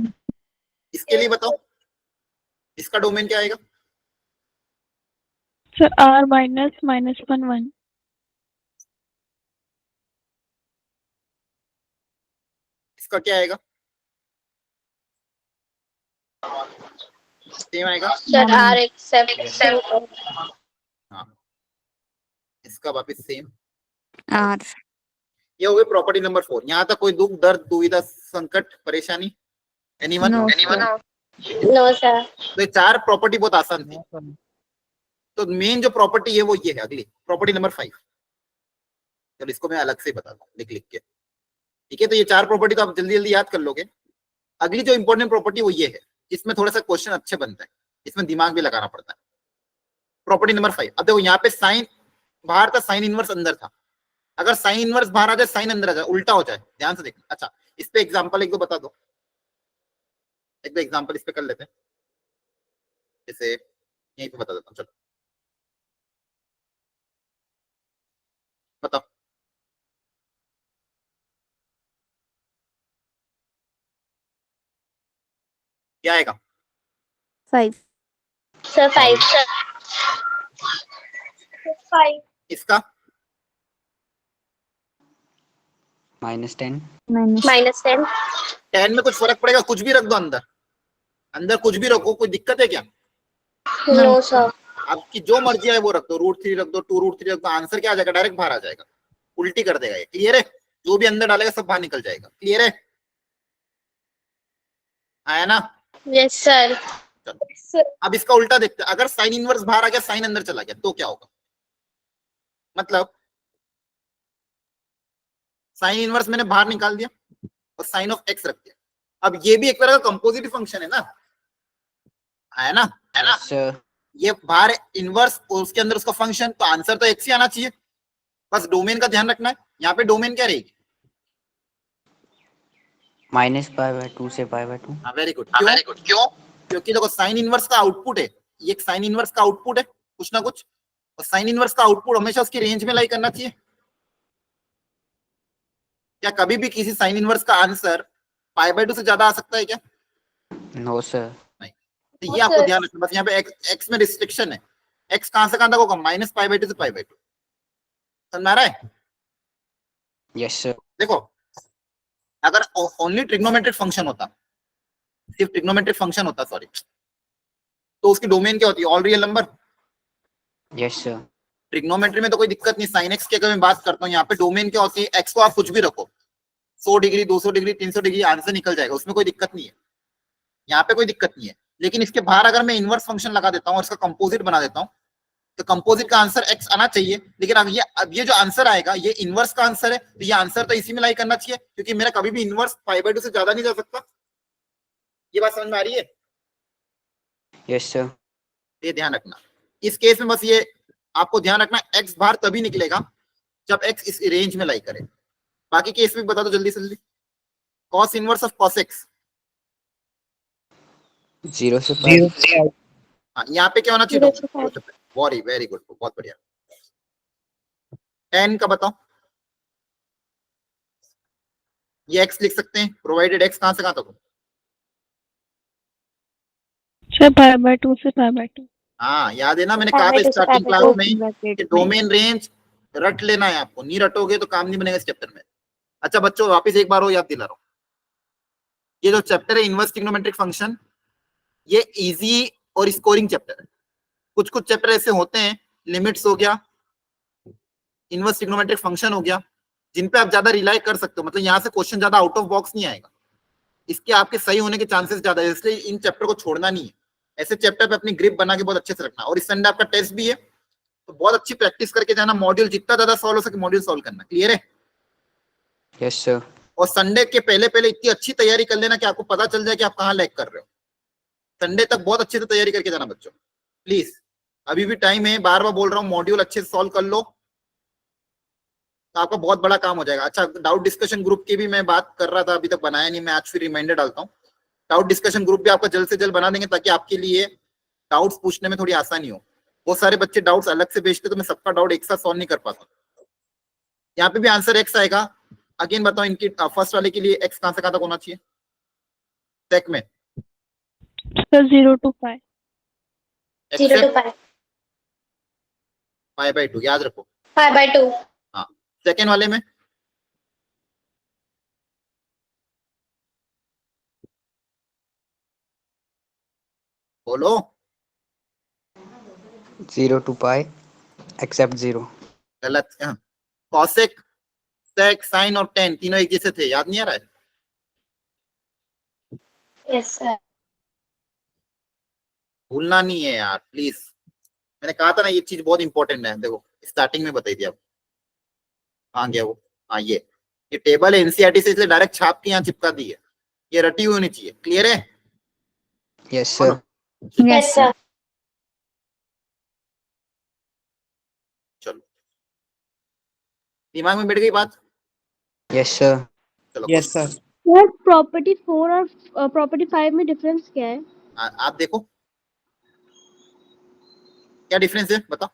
इसके लिए बताओ इसका डोमेन क्या आएगा?
Sir, R -1 1.
इसका क्या आएगा? सेम आएगा।
Sir, R except.
हाँ इसका वापिस सेम।
R.
ये हो गई प्रॉपर्टी नंबर 4। यहाँ तक कोई दुख दर्द दुविधा संकट परेशानी? एनीवन?
No,
No, sir.
तो ये 4 प्रॉपर्टी बहुत आसान थी। तो मेन जो प्रॉपर्टी है वो ये है, अगली प्रॉपर्टी नंबर 5। चलो इसको मैं अलग से बता दूं लिख लिख के, ठीक है? तो ये 4 प्रॉपर्टी तो आप जल्दी जल्दी याद कर लोगे। अगली जो इंपॉर्टेंट प्रॉपर्टी वो ये है, इसमें थोड़ा सा क्वेश्चन अच्छे बनता है, इसमें दिमाग भी लगाना पड़ता है। Property number 5। अब देखो यहाँ पे साइन बाहर था, साइन इनवर्स अंदर था। अगर साइन इनवर्स बाहर आ जाए, साइन अंदर आ जाए, उल्टा हो जाए, ध्यान से देखना। अच्छा इस पे एग्जांपल एक दो बता दो, एक दो एग्जांपल इस पे कर लेते हैं। जैसे यहीं पे बता देता हूँ, चलो बताओ। क्या आएगा?
5.
Sir, 5. Sir. 5.
इसका
-10।
-10.
10 में कुछ फर्क पड़ेगा? कुछ भी रख दो अंदर, अंदर कुछ भी रखो, कोई दिक्कत है क्या?
No, sir.
आपकी जो मर्जी है वो रख दो, √3 रख दो, 2√3 रख दो, आंसर क्या आ जाएगा? डायरेक्ट बाहर आ जाएगा, उल्टी कर देगा ये। क्लियर है? जो भी अंदर डालेगा सब बाहर निकल जाएगा। क्लियर है? आया ना?
Yes, sir.
चलो अब इसका उल्टा देखते हैं। अगर साइन इनवर्स बाहर आ गया, साइन अंदर चला गया, तो क्या होगा? मतलब साइन इनवर्स मैंने बाहर निकाल दिया और साइन ऑफ एक्स रख दिया। अब ये भी एक तरह का कंपोजिट फंक्शन है ना, है ना?
Yes, sir.
ये बाहर इनवर्स और उसके अंदर उसका फंक्शन, तो आंसर तो एक्स ही आना चाहिए। बस डोमेन का ध्यान रखना है। यहाँ पे डोमेन क्या रहेगी?
-π/2 से π/2।
हाँ वेरी गुड। क्यों? क्योंकि देखो साइन इनवर्स का आउटपुट है, ये एक साइन इनवर्स का आउटपुट है कुछ ना कुछ, और साइन इनवर्स का आउटपुट हमेशा उसकी रेंज में लाई करना चाहिए। क्या कभी भी किसी साइन इनवर्स का आंसर π/2 से ज्यादा आ सकता है क्या?
No sir.
तो ये आपको ध्यान रखना। बस यहाँ पे एक्स में रिस्ट्रिक्शन है, एक्स कहां से कहां तक होगा? -π/2 से π/2। समझ में आ रहा है?
Yes sir.
देखो अगर ओनली ट्रिग्नोमेट्रिक फंक्शन होता, सिर्फ ट्रिग्नोमेट्रिक फंक्शन होता, सॉरी, तो उसकी डोमेन क्या होती है? All real number.
Yes sir.
Trigonometry में तो कोई दिक्कत नहीं, साइन एक्स की अगर मैं बात करता हूँ, यहाँ पे डोमेन क्या होती है? एक्स को आप कुछ भी रखो, 100 डिग्री 200 डिग्री 300 डिग्री, आंसर निकल जाएगा, उसमें कोई दिक्कत नहीं है। यहाँ पे कोई दिक्कत नहीं है। लेकिन इसके बाहर अगर मैं इनवर्स फंक्शन लगा देता हूँ और इसका कंपोजिट बना देता हूँ, तो कंपोजिट का आंसर x आना चाहिए, लेकिन अब ये जो आंसर आएगा ये इनवर्स का आंसर है, तो ये आंसर तो इसी में लाई करना चाहिए, क्योंकि मेरा कभी भी इनवर्स 5/2 से ज्यादा नहीं जा सकता। ये बात समझ में आ रही है?
Yes sir.
ये ध्यान रखना। इस केस में बस ये आपको ध्यान रखना, x बाहर तभी निकलेगा जब x इस रेंज में लाई करे। बाकी केस में बता दो जल्दी से जल्दी। cos inverse of cos x,
0 से
0
5।
से
हाँ, यहाँ पे क्या होना
0 से
चाहिए? वेरी गुड, बहुत बढ़िया। tan का बताओ। ये x लिख सकते हैं, प्रोवाइडेड x कहां से कहां तक हो?
सर π/2 से π/2।
हाँ, याद है ना, मैंने कहा था
5/2 से
स्टार्टिंग
5/2
क्लास में कि डोमेन रेंज रट लेना है आपको, नहीं रटोगे तो काम नहीं बनेगा इस चैप्टर में। अच्छा बच्चों, वापस एक बार हो याद दिला रहा हूँ, ये जो चैप्टर है इनवर्स ट्रिग्नोमेट्रिक फंक्शन, ये इजी और स्कोरिंग चैप्टर है। कुछ कुछ चैप्टर ऐसे होते हैं, लिमिट्स हो गया, इनवर्स ट्रिग्नोमेट्रिक फंक्शन हो गया, जिन पे आप ज्यादा रिलाई कर सकते हो, मतलब यहाँ से क्वेश्चन ज्यादा आउट ऑफ बॉक्स नहीं आएगा, इसके आपके सही होने के चांसेस ज्यादा है, इसलिए इन चैप्टर को छोड़ना नहीं है। ऐसे चैप्टर पे अपनी ग्रिप बना के बहुत अच्छे से रखना। और इस संडे आपका टेस्ट भी है, तो बहुत अच्छी प्रैक्टिस करके जाना, मॉड्यूल जितना ज्यादा सॉल्व हो सके मॉड्यूल सॉल्व करना। क्लियर है?
Yes sir.
और संडे के पहले पहले इतनी अच्छी तैयारी कर लेना कि आपको पता चल जाए कि आप कहाँ लैग कर रहे हो। संडे तक बहुत अच्छे से तैयारी करके जाना बच्चों, प्लीज। अभी भी टाइम है, बार बार बोल रहा हूँ, मॉड्यूल अच्छे से सॉल्व कर लो तो आपका बहुत बड़ा काम हो जाएगा। अच्छा, डाउट डिस्कशन ग्रुप की भी मैं बात कर रहा था, अभी तक बनाया नहीं, मैं आज फिर रिमाइंडर डालता हूँ। डाउट डिस्कशन ग्रुप भी आपका जल्द से जल्द बना देंगे, ताकि आपके लिए डाउट्स पूछने में थोड़ी आसानी हो। बहुत सारे बच्चे डाउट्स अलग से भेजते, तो मैं सबका डाउट एक साथ सॉल्व नहीं कर पाता। यहाँ पे भी आंसर x आएगा। अगेन बताओ, इनकी फर्स्ट वाले के लिए x कहां से कहां तक होना चाहिए सेक में?
Sir 0 to π।
0 to 5
π/2 याद रखो।
5/2
हाँ, सेकेंड वाले में बोलो।
0 to π एक्सेप्ट 0।
गलत। कॉसेक, सेक, साइन और टेन तीनों एक जैसे थे, याद नहीं आ रहा है?
yes sir
भूलना नहीं है यार प्लीज। मैंने कहा था ना, ये चीज बहुत इंपॉर्टेंट है। देखो स्टार्टिंग में बताई थी, अब कहाँ गया वो? हाँ, ये टेबल है एनसीईआरटी से, इसलिए डायरेक्ट छाप के यहाँ चिपका दी है। ये रटी हुई होनी चाहिए। क्लियर है?
Yes sir.
yes sir
चलो, दिमाग में बैठ गई बात?
Yes sir.
चलो
यस सर।
सर प्रॉपर्टी 4 और प्रॉपर्टी 5 में डिफरेंस क्या है?
आप देखो क्या डिफरेंस है, बताओ।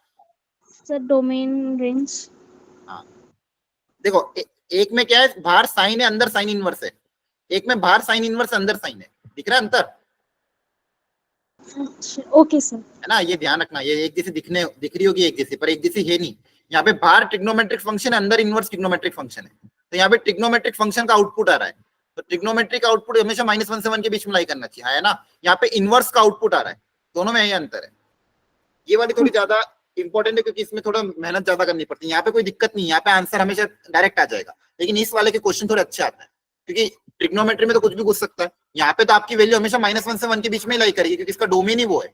Sir domain range.
हाँ देखो, एक में क्या है, बाहर साइन है, अंदर साइन इनवर्स है। एक में बाहर साइन इनवर्स, अंदर साइन है। दिख रहा है अंतर?
Okay sir.
है ना? ये ध्यान रखना, ये एक जैसी दिख रही होगी एक जैसी, पर एक जैसी है नहीं। यहाँ पे बाहर ट्रिग्नोमेट्रिक फंक्शन है, अंदर इनवर्स ट्रिग्नोमेट्रिक फंक्शन है। तो यहाँ पे ट्रिग्नोमेट्रिक फंक्शन का आउटपुट आ रहा है, तो ट्रिग्नोमेट्रिक आउटपुट हमेशा -1 से 1 के बीच में लाई करना चाहिए, है ना? यहाँ पे इनवर्स का आउटपुट आ रहा है, दोनों में यही अंतर है। ये वाली थोड़ी ज्यादा इंपॉर्टेंट है, क्योंकि इसमें थोड़ा मेहनत ज्यादा करनी पड़ती है। यहाँ पे कोई दिक्कत नहीं है, यहाँ पे आंसर हमेशा डायरेक्ट आ जाएगा। लेकिन इस वाले के क्वेश्चन थोड़े अच्छे आते हैं, क्योंकि ट्रिग्नोमेट्री में तो कुछ भी पूछ सकता है। यहाँ पे तो आपकी वैल्यू हमेशा -1 से 1 के बीच में लाई करेगी, क्योंकि इसका डोमेन ही वो है।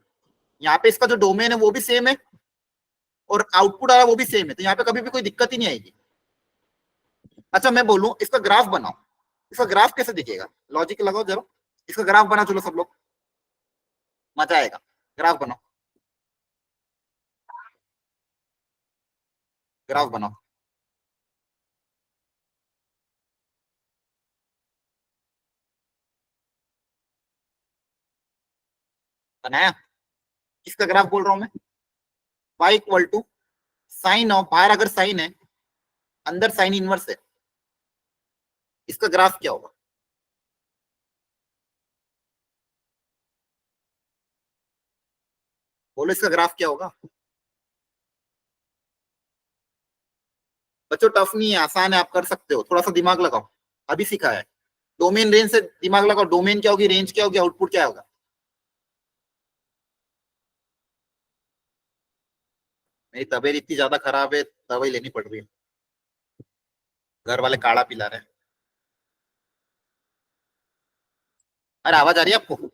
यहाँ पे इसका जो डोमेन है वो भी सेम है, और आउटपुट आ रहा है वो भी सेम है, तो यहाँ पे कभी भी कोई दिक्कत ही नहीं आएगी। अच्छा, मैं बोलूं इसका ग्राफ बनाओ, इसका ग्राफ कैसे दिखेगा? लॉजिक लगाओ जरा, इसका ग्राफ बना, चलो सब लोग, मजा आएगा। ग्राफ बनाओ, ग्राफ बनाओ। बनाया? किसका ग्राफ बोल रहा हूं मैं? y = साइन ऑफ, बाहर अगर साइन है, अंदर साइन इनवर्स है, इसका ग्राफ क्या होगा? बोलो, इसका ग्राफ क्या होगा? बच्चों टफ नहीं है, आसान है, आप कर सकते हो, थोड़ा सा दिमाग लगाओ। अभी सीखा है। डोमेन रेंज से दिमाग लगाओ, डोमेन क्या होगी, रेंज क्या होगी, आउटपुट क्या होगा? मेरी तबीयत इतनी ज्यादा खराब है, दवाई लेनी पड़ रही है। घर वाले काढ़ा पिला रहे हैं। अरे आवाज आ रही है आपको?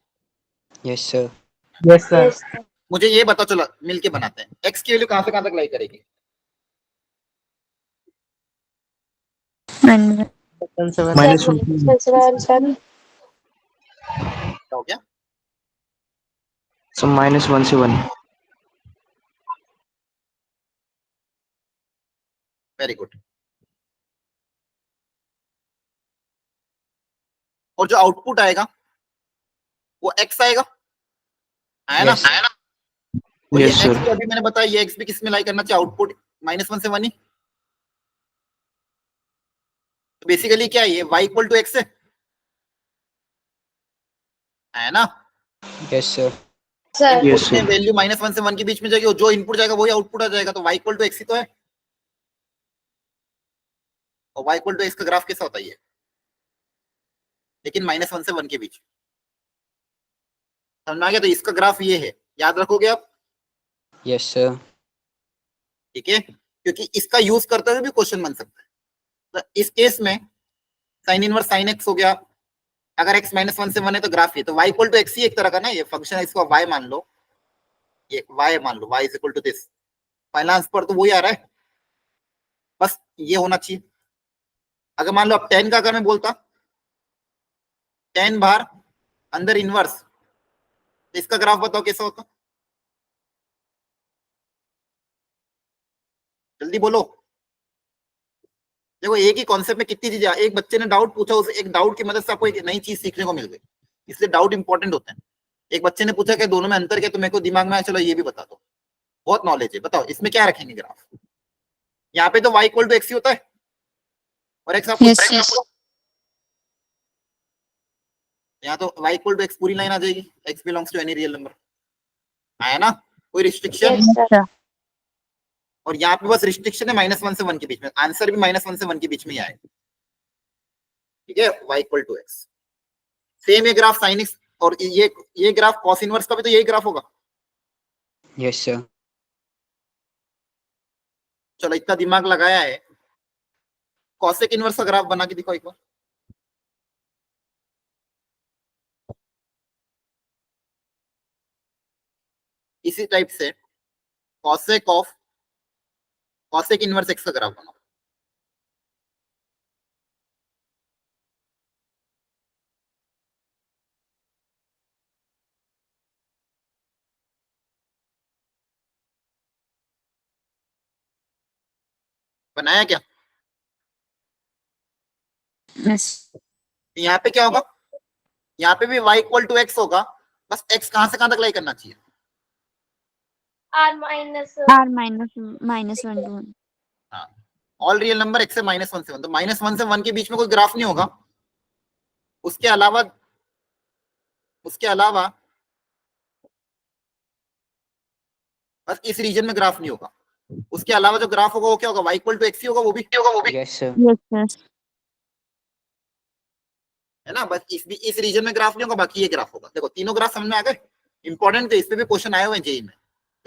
Yes sir.
Yes sir.
yes sir
मुझे ये बता, चलो मिलके बनाते हैं, x की वैल्यू कहां से कहां तक लाई करेगी?
माइनस
क्या हो गया?
सो -1 से 1।
Very good. और जो आउटपुट आएगा वो x आएगा, है ना?
Yes, sir.
और ये
यस
x
सर।
भी अभी मैंने बताया, ये x भी किस में लाई करना चाहिए? आउटपुट -1 से 1 ही। तो बेसिकली क्या है ये? y इक्वल टू x है ना?
Yes, sir.
sir,
Yes,
input में
sir.
वैल्यू -1 से 1 के बीच में जाएगी, और जो इनपुट जाएगा वही आउटपुट आ जाएगा, तो y इक्वल टू x ही तो है। और y इक्वल टू x का ग्राफ कैसा होता है ये? लेकिन -1 से 1 के बीच। समझ में आ गया? तो इसका ग्राफ ये है, याद रखोगे आप?
Yes, sir.
ठीक है, क्योंकि इसका यूज करते हुए भी क्वेश्चन बन सकता है। तो इस केस में साइन इनवर्स साइन एक्स हो गया, अगर x -1 से 1 है तो ग्राफ ये, तो y इक्वल टू x ही एक तरह का ना, ये फंक्शन है, इसको y मान लो, ये y मान लो, y is equal to this. पहला आंसर तो वही आ रहा है, बस ये होना चाहिए। अगर मान लो अब 10 का अगर मैं बोलता 10 बार अंदर इनवर्स, तो इसका ग्राफ बताओ कैसा होता? जल्दी बोलो। देखो एक ही कॉन्सेप्ट में कितनी चीजें, एक बच्चे ने डाउट पूछा, उस एक डाउट की मदद से आपको एक नई चीज सीखने को मिल गई, इसलिए डाउट इंपॉर्टेंट होते हैं। एक बच्चे ने पूछा कि दोनों में अंतर क्या, तो मेरे को दिमाग में आया, चलो ये भी बता दो, बहुत नॉलेज है। बताओ इसमें क्या रखेंगे ग्राफ? यहाँ पे तो y इक्वल टू x ही होता है, और x आपको यहाँ तो y इक्वल टू x पूरी लाइन आ जाएगी, x belongs to any real number, है ना? कोई रिस्ट्रिक्शन?
yes, sir,
और यहाँ पे बस रिस्ट्रिक्शन है -1 से 1 के बीच में, आंसर भी -1 से 1 के बीच में ही आएगा। ठीक है, y equal to x। Same ये ग्राफ साइन x, और ये ग्राफ कॉस इनवर्स का भी तो यही ग्राफ होगा।
Yes, sir.
चलो इतना दिमाग लगाया है, कॉसेक इनवर्स का ग्राफ बना के दिखाओ एक बार। इसी टाइप से कॉसेक इनवर्स x का ग्राफ बनाओ। बनाया क्या?
Yes.
यहाँ पे क्या होगा? यहाँ पे भी y इक्वल टू x होगा, बस x कहां से कहां तक लाई करना चाहिए?
r minus
R minus 1 to 1.
हाँ, ऑल रियल नंबर x से -1 से 1, तो -1 से 1 के बीच में कोई ग्राफ नहीं होगा। उसके अलावा बस इस रीजन में ग्राफ नहीं होगा। उसके अलावा जो ग्राफ होगा वो क्या होगा? y इक्वल टू x ही होगा, वो भी
Yes, sir.
Yes, yes.
है ना? बस इस रीजन में ग्राफ नहीं होगा, बाकी ये ग्राफ होगा। देखो तीनों ग्राफ समझ में आ गए, इंपॉर्टेंट है, इस पे भी क्वेश्चन आए हुए हैं जेई में,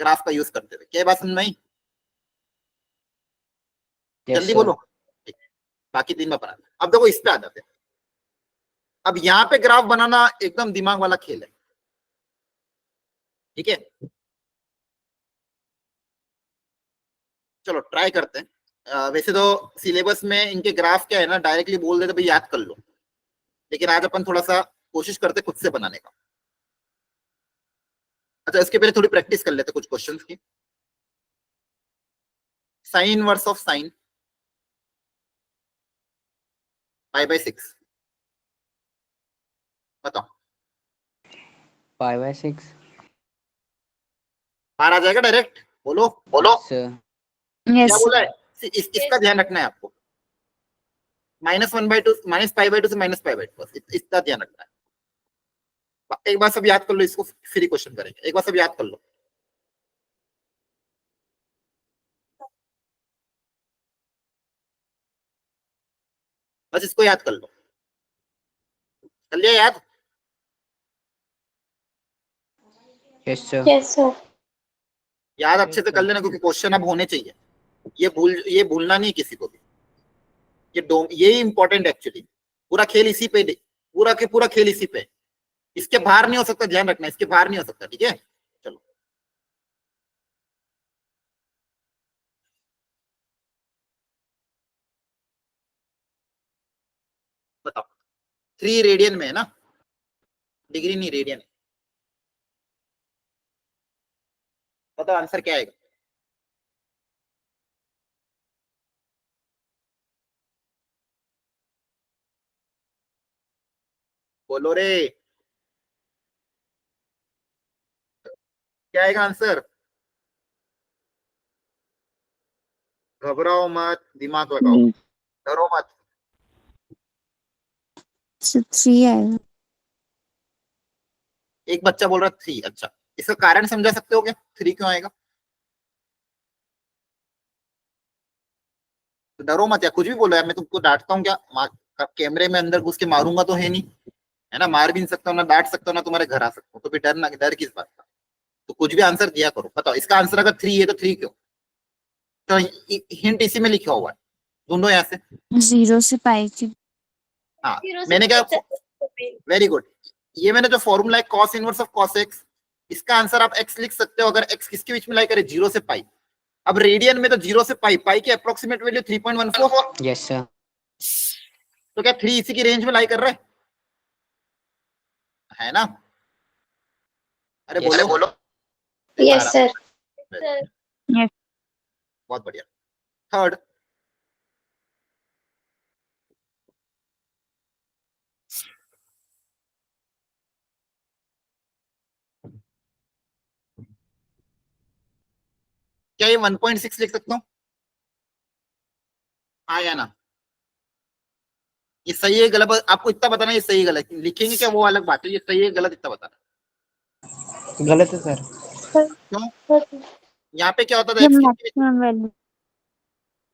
ग्राफ का यूज करते हुए। क्या बात समझ में आई?
Yes,
जल्दी
sir.
बोलो। ठीक है, बाकी तीन में पढ़ा। अब देखो इस पे आ जाते हैं। अब यहाँ पे ग्राफ बनाना एकदम दिमाग वाला खेल है, ठीक है? चलो ट्राई करते हैं। वैसे तो सिलेबस में इनके ग्राफ क्या है ना, डायरेक्टली बोल देते भाई याद कर लो, लेकिन आज अपन थोड़ा सा कोशिश करते खुद से बनाने का। अच्छा इसके पहले थोड़ी प्रैक्टिस कर लेते कुछ क्वेश्चंस की। साइन इनवर्स ऑफ साइन π/6 बताओ।
π/6.
बाहर आ जाएगा डायरेक्ट, बोलो।
Yes, sir.
Yes.
क्या बोला है? इसका ध्यान रखना है आपको, -1/2 -π/2 से -π/2, बस इसका ध्यान रखना है। एक बार सब याद कर लो, इसको फ्री क्वेश्चन करेंगे, एक बार सब याद कर लो। बस इसको याद कर लो, कर लिया याद?
Yes, sir.
yes, sir,
याद अच्छे से कर लेना, क्योंकि क्वेश्चन अब होने चाहिए। ये भूलना नहीं किसी को भी। यही इंपॉर्टेंट एक्चुअली, पूरा खेल इसी पे, पूरा खेल इसी पे। इसके बाहर नहीं हो सकता, ध्यान रखना, इसके बाहर नहीं हो सकता। ठीक है, चलो 3 रेडियन में है ना, डिग्री नहीं रेडियन है। बताओ आंसर क्या आएगा? बोलो रे, क्या आएगा आंसर? घबराओ मत, दिमाग लगाओ, डरो मत।
3 आएगा।
एक बच्चा बोल रहा 3। अच्छा, इसका कारण समझा सकते हो क्या, 3 क्यों आएगा? तो डरो मत या कुछ भी बोलो यार, मैं तुमको डांटता हूँ क्या? कैमरे में अंदर घुस के मारूंगा तो है नहीं, है ना? मार भी नहीं सकता हूँ ना, डांट सकता हूँ ना, तुम्हारे घर आ सकता हूँ, तो फिर डर ना, डर किस बात का? तो कुछ भी आंसर दिया करो। बताओ इसका आंसर अगर 3 है तो 3 क्यों? तो हिंट इसी में लिखा हुआ है, ढूंढो यहाँ से।
0 से पाई की।
हाँ,
0 से
मैंने क्या,
5
वेरी गुड। ये मैंने जो फॉर्मूला है cos inverse of cos x, इसका आंसर आप एक्स लिख सकते हो अगर एक्स किसके बीच में लाई करे, 0 से पाई। अब रेडियन में तो 0 से पाई, पाई की अप्रोक्सीमेट वैल्यू 3.14,
यस सर।
तो क्या 3 इसी की रेंज में लाई कर रहा है ना? अरे
Yes,
बोलो
sir.
बोलो।
Yes sir.
बहुत बढ़िया। थर्ड, क्या ये 1.6 लिख सकता हूँ? हाँ या ना? ये सही है गलत आपको इतना बताना, ये सही गलत लिखेंगे क्या वो अलग बात है, ये सही है गलत इतना बताना।
गलत है सर।
क्यों? यहाँ पे क्या होता था,
ये
एक्स
मैक्सिमम वैल्यू।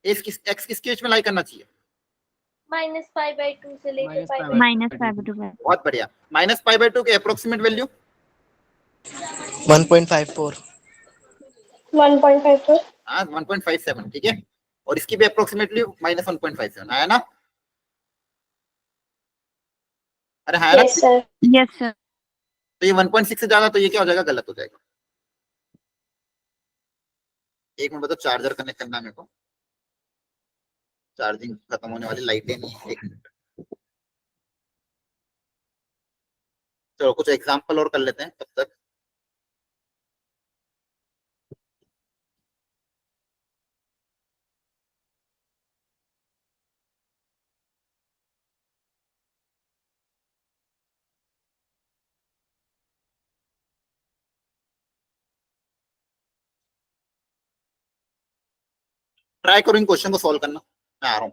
एक्स किसके बीच में लाई करना चाहिए?
-π/2 से लेके
-π/2
π/2।
-5/2।
बहुत बढ़िया। -π/2 के अप्रोक्सीमेट वैल्यू
1.54।
1.54।
हाँ 1.57, ठीक है। और इसकी भी अप्रोक्सीमेटली -1.57 आया ना? अरे हाँ ना?
Yes sir.
Yes sir.
तो ये 1.6 से ज्यादा, तो ये क्या हो जाएगा, गलत हो जाएगा। एक मिनट बताओ, चार्जर कनेक्ट करना है मेरे को, चार्जिंग खत्म होने वाली, लाइटें नहीं है, एक मिनट। चलो कुछ एग्जांपल और कर लेते हैं तब तक। ट्राई करो इन क्वेश्चन को सॉल्व करना, मैं आ रहा हूँ।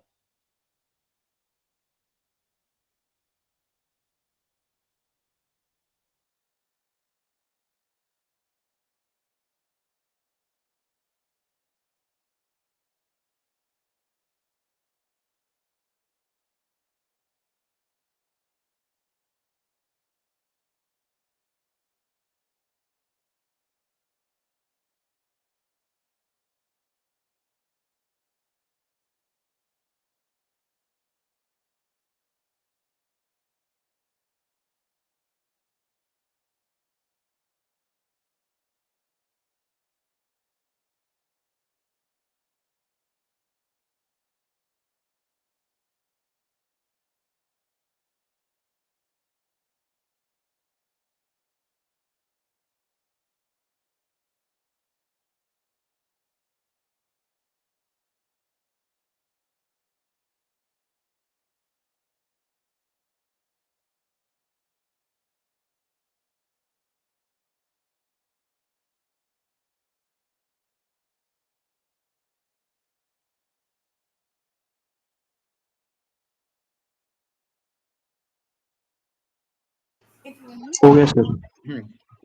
हो गया सर।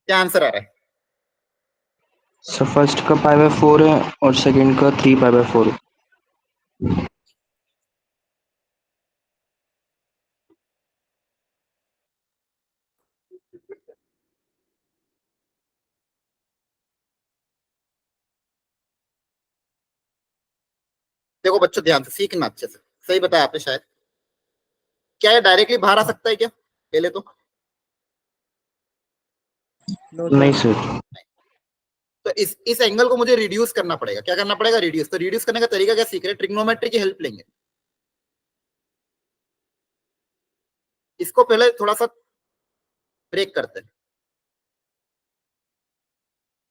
क्या आंसर आ रहा है?
सर फर्स्ट का π/4 है और सेकंड का 3π/4 है।
देखो बच्चों ध्यान से सीखना अच्छे से, सही बताया आपने शायद। क्या ये डायरेक्टली बाहर आ सकता है क्या, पहले तो?
नहीं सर।
तो इस एंगल को मुझे रिड्यूस करना पड़ेगा। क्या करना पड़ेगा? रिड्यूस। तो रिड्यूस करने का तरीका क्या सीख रहे हैं? ट्रिग्नोमेट्री की हेल्प लेंगे। इसको पहले थोड़ा सा ब्रेक करते हैं।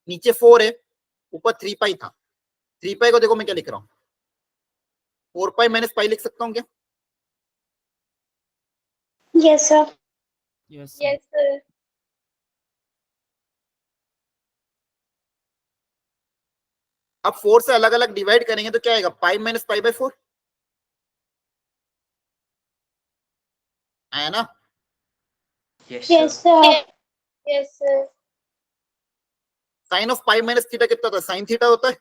नीचे 4 है, ऊपर 3 पाई था। 3 पाई को देखो मैं क्या लिख रहा हूँ, 4 पाई माइनस पाई लिख सकता हूँ क्या?
Yes, sir.
Yes.
Yes, sir.
अब 4 से अलग अलग डिवाइड करेंगे तो क्या आएगा, पाई माइनस पाई बाय 4 आया ना?
Yes,
Yes,
sir.
sir. Yes, sir.
Sine of pi minus theta कितना था, साइन थीटा होता है।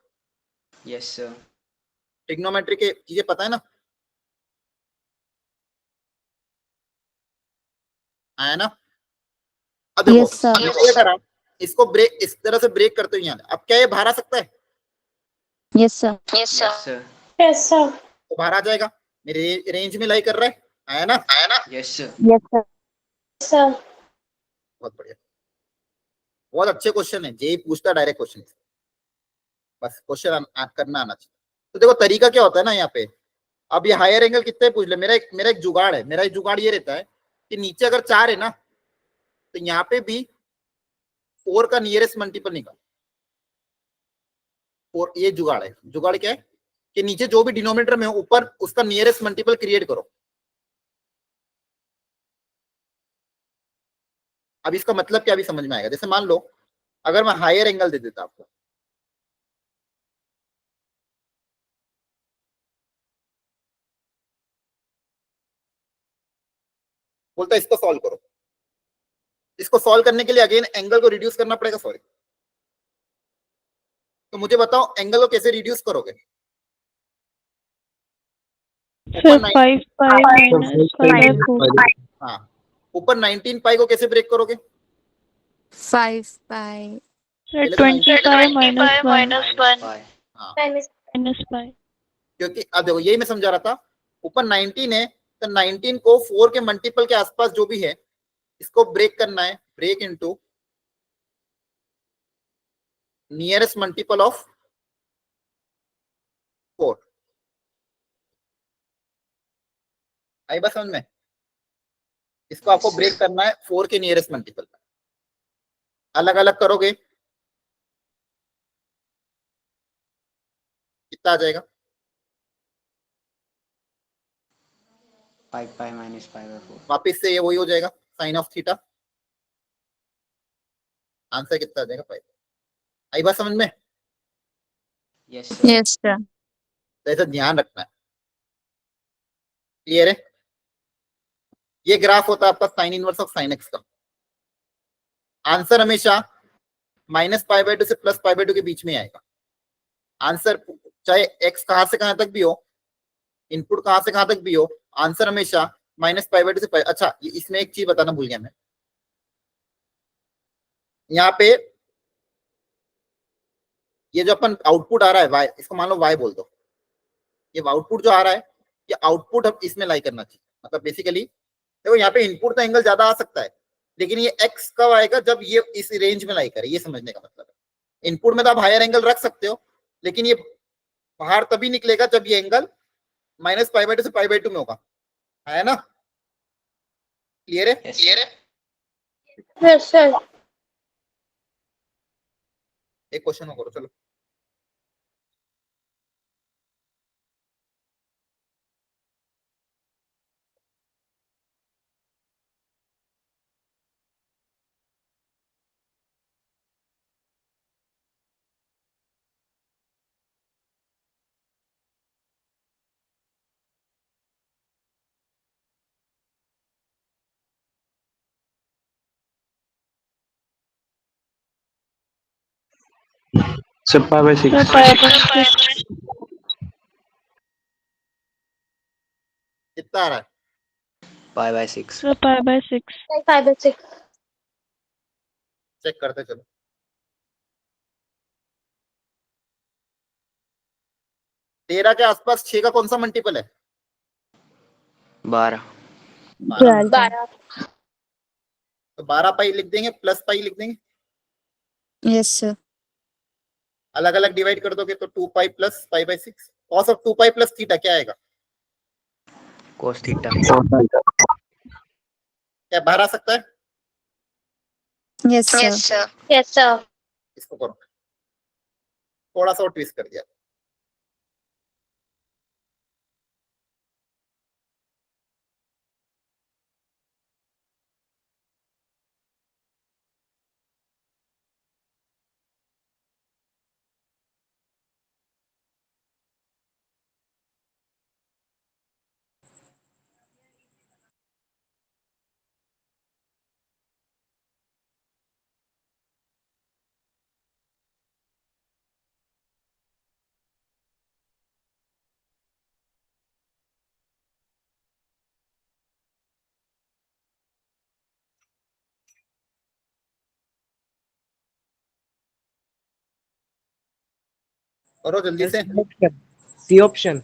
Yes, sir.
ट्रिग्नोमेट्री के चीजें पता है ना, आया ना? अब देखो
Yes, sir.
ये करा, इसको ब्रेक इस तरह से ब्रेक करते हुए यहाँ, अब क्या ये बाहर आ सकता है?
Yes, sir.
Yes, sir.
Yes, sir.
तो बाहर आ जाएगा, मेरे रेंज में लाई कर रहा है, आया ना? आया ना?
Yes, sir.
Yes, sir.
Sir.
बहुत बढ़िया, बहुत अच्छे क्वेश्चन है, जेई पूछता डायरेक्ट क्वेश्चन, बस क्वेश्चन करना आना चाहिए। तो देखो तरीका क्या होता है ना यहाँ पे, अब ये हायर एंगल कितने पूछ ले, मेरा एक जुगाड़ है, मेरा एक जुगाड़ ये रहता है कि नीचे अगर 4 है ना तो यहाँ पे भी 4 का नियरेस्ट मल्टीपल निकाल। 4 ये जुगाड़ है। जुगाड़ क्या है कि नीचे जो भी डिनोमिनेटर में हो ऊपर उसका नियरेस्ट मल्टीपल क्रिएट करो। अब इसका मतलब क्या भी समझ में आएगा। जैसे मान लो अगर मैं हायर एंगल दे देता आपको, बोलता इसको सॉल्व करो, इसको सॉल्व करने के लिए अगेन एंगल को रिड्यूस करना पड़ेगा, सॉरी। तो मुझे बताओ एंगल को कैसे रिड्यूस करोगे?
Sir, 5 pi minus 5 by 4.
हाँ, ऊपर 19 पाई को कैसे ब्रेक करोगे?
5 pi.
Sir,
पहले तो
20 pi minus 1
Pi.
हाँ,
minus pi.
क्योंकि अब देखो यही मैं समझा रहा था, ऊपर 19 है तो 19 को 4 के मल्टीपल के आसपास जो भी है इसको ब्रेक करना है, break into nearest multiple of 4। आई बात समझ में? इसको आपको ब्रेक करना है 4 के नियरेस्ट मल्टीपल, अलग अलग करोगे कितना आ जाएगा?
5 pi minus pi by 4.
वापिस से ये वही हो जाएगा, साइन ऑफ थीटा। आंसर कितना आ जाएगा? 5। आई बात समझ में?
Yes, sir.
Yes, sir.
तो ऐसा ध्यान रखना है, क्लियर है? ये ग्राफ होता है आपका sign inverse of sine x का। आंसर हमेशा माइनस पाई बाय 2 से प्लस पाई बाय 2 के बीच में आएगा। आंसर चाहे एक्स कहां से कहां तक भी हो, इनपुट कहां से कहां तक भी हो, आंसर हमेशा माइनस पाई बाय 2 से पाई। अच्छा इसमें एक चीज बताना भूल गया मैं, यहाँ पे ये जो अपन आउटपुट आ रहा है वाई, इसको मान लो वाई बोल दो, ये आउटपुट जो आ रहा है ये आउटपुट अब इसमें लाई करना चाहिए। मतलब बेसिकली देखो यहाँ पे इनपुट का एंगल ज्यादा आ सकता है, लेकिन ये एक्स कब आएगा, जब ये इस रेंज में लाई करे, ये समझने का मतलब है। इनपुट में तो आप हायर एंगल रख सकते हो, लेकिन ये बाहर तभी निकलेगा जब ये एंगल माइनस पाई बाय 2 से पाई बाय 2 में होगा, है ना? क्लियर है?
Yes,
क्लियर है?
Yes, sir.
एक क्वेश्चन और करो चलो।
Sir, pi by 6.
Sir, pi by 6.
कितना आ रहा है?
Pi by 6.
Sir, pi by 6.
5 by 6.
Check करते चलो। 13 के आसपास 6 का कौन सा मल्टीपल है?
12.
12.
तो 12 पाई लिख देंगे, प्लस पाई लिख देंगे,
Yes, sir.
अलग अलग डिवाइड कर दोगे तो 2 pi plus pi by 6। Cos of 2 pi plus theta क्या आएगा?
Cos theta.
क्या बाहर आ सकता है?
Yes, sir.
Yes, sir.
इसको करो, थोड़ा सा और ट्विस्ट कर दिया। करो जल्दी से।
C option.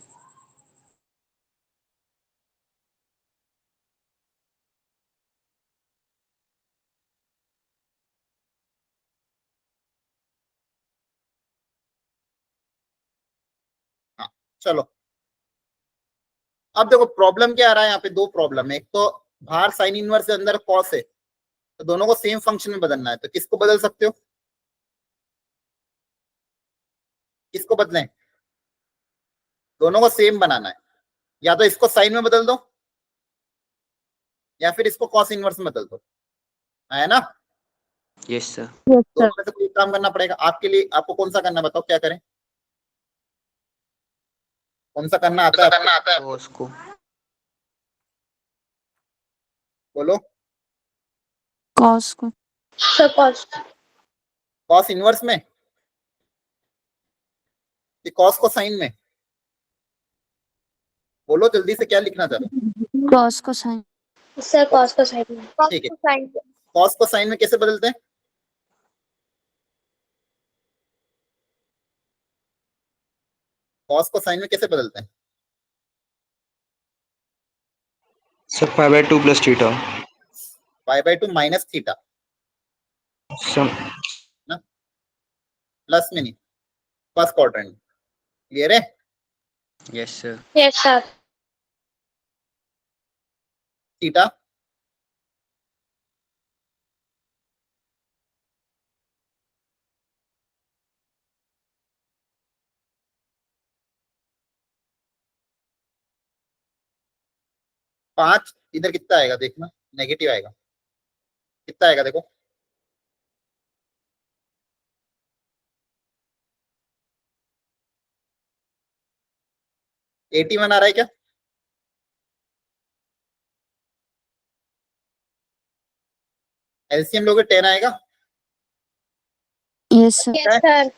हाँ चलो, अब देखो प्रॉब्लम क्या आ रहा है यहाँ पे, दो प्रॉब्लम है। एक तो बाहर साइन इनवर्स है, अंदर कॉस है, तो दोनों को सेम फंक्शन में बदलना है। तो किसको बदल सकते हो? किसको बदलें? दोनों को सेम बनाना है। या तो इसको साइन में बदल दो या फिर इसको कॉस इनवर्स में बदल दो, है ना?
Yes, sir.
Yes,
तो
sir.
में से कोई काम करना पड़ेगा आपके लिए। आपको कौन सा करना है बताओ, क्या करें? कौन सा करना आता है आपको?
Cos को
बोलो।
Cos को
Sir, cos.
कॉस इनवर्स में कि कॉस को साइन में? बोलो जल्दी से, क्या लिखना चाहते हो?
cos को sin.
Sir, cos को साइन में।
ठीक है, कॉस को साइन में कैसे बदलते हैं? कॉस को साइन में कैसे बदलते हैं?
Sir pi by 2 plus theta.
Pi by 2 minus theta
सम
ना, प्लस में नहीं, फर्स्ट क्वाड्रेंट। क्लियर है?
Yes, sir.
Yes, sir.
Theta पांच, इधर कितना आएगा देखना, नेगेटिव आएगा। कितना आएगा देखो, $81 आ रहा है क्या? एलसीएम लोगे 10 आएगा।
Yes, sir.
Yes, sir.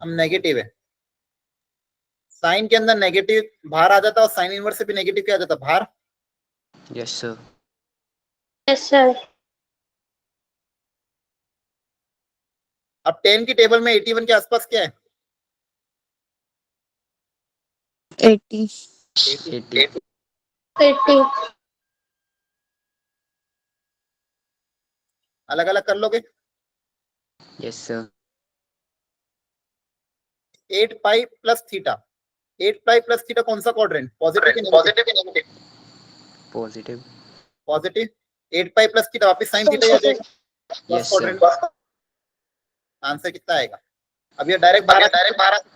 हम नेगेटिव है, साइन के अंदर नेगेटिव बाहर आ जाता और साइन इनवर्स से भी नेगेटिव क्या आ जाता बाहर।
Yes, sir.
Yes, sir.
अब 10 की टेबल में 81 के आसपास क्या है?
80.
80.
80.
अलग अलग कर लोगे।
Yes, sir.
8 pi plus theta, 8 pi plus theta कौन सा क्वाड्रेंट, पॉजिटिव की negative?
Positive.
Positive. 8 pi plus theta वापस साइन थीटा आ जाएगा,
Yes, sir.
क्वाड्रेंट। आंसर कितना आएगा? अब ये direct 12।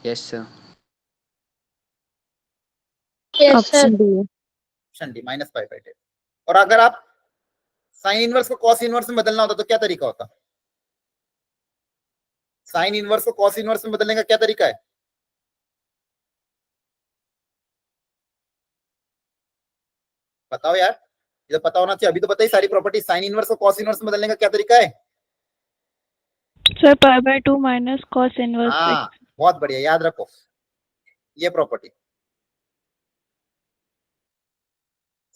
Yes, sir.
Yes, sir.
Option D.
Option D minus pi by 10। और अगर आप साइन इनवर्स को कॉस इनवर्स में बदलना होता तो क्या तरीका होता? साइन इनवर्स को कॉस इनवर्स में बदलने का क्या तरीका है? बताओ यार, ये तो पता होना चाहिए। अभी तो बताइए सारी प्रॉपर्टी। साइन इनवर्स को कॉस इनवर्स में बदलने का क्या तरीका है?
Sir pi by 2 minus cos inverse
हाँ बहुत बढ़िया, याद रखो ये प्रॉपर्टी।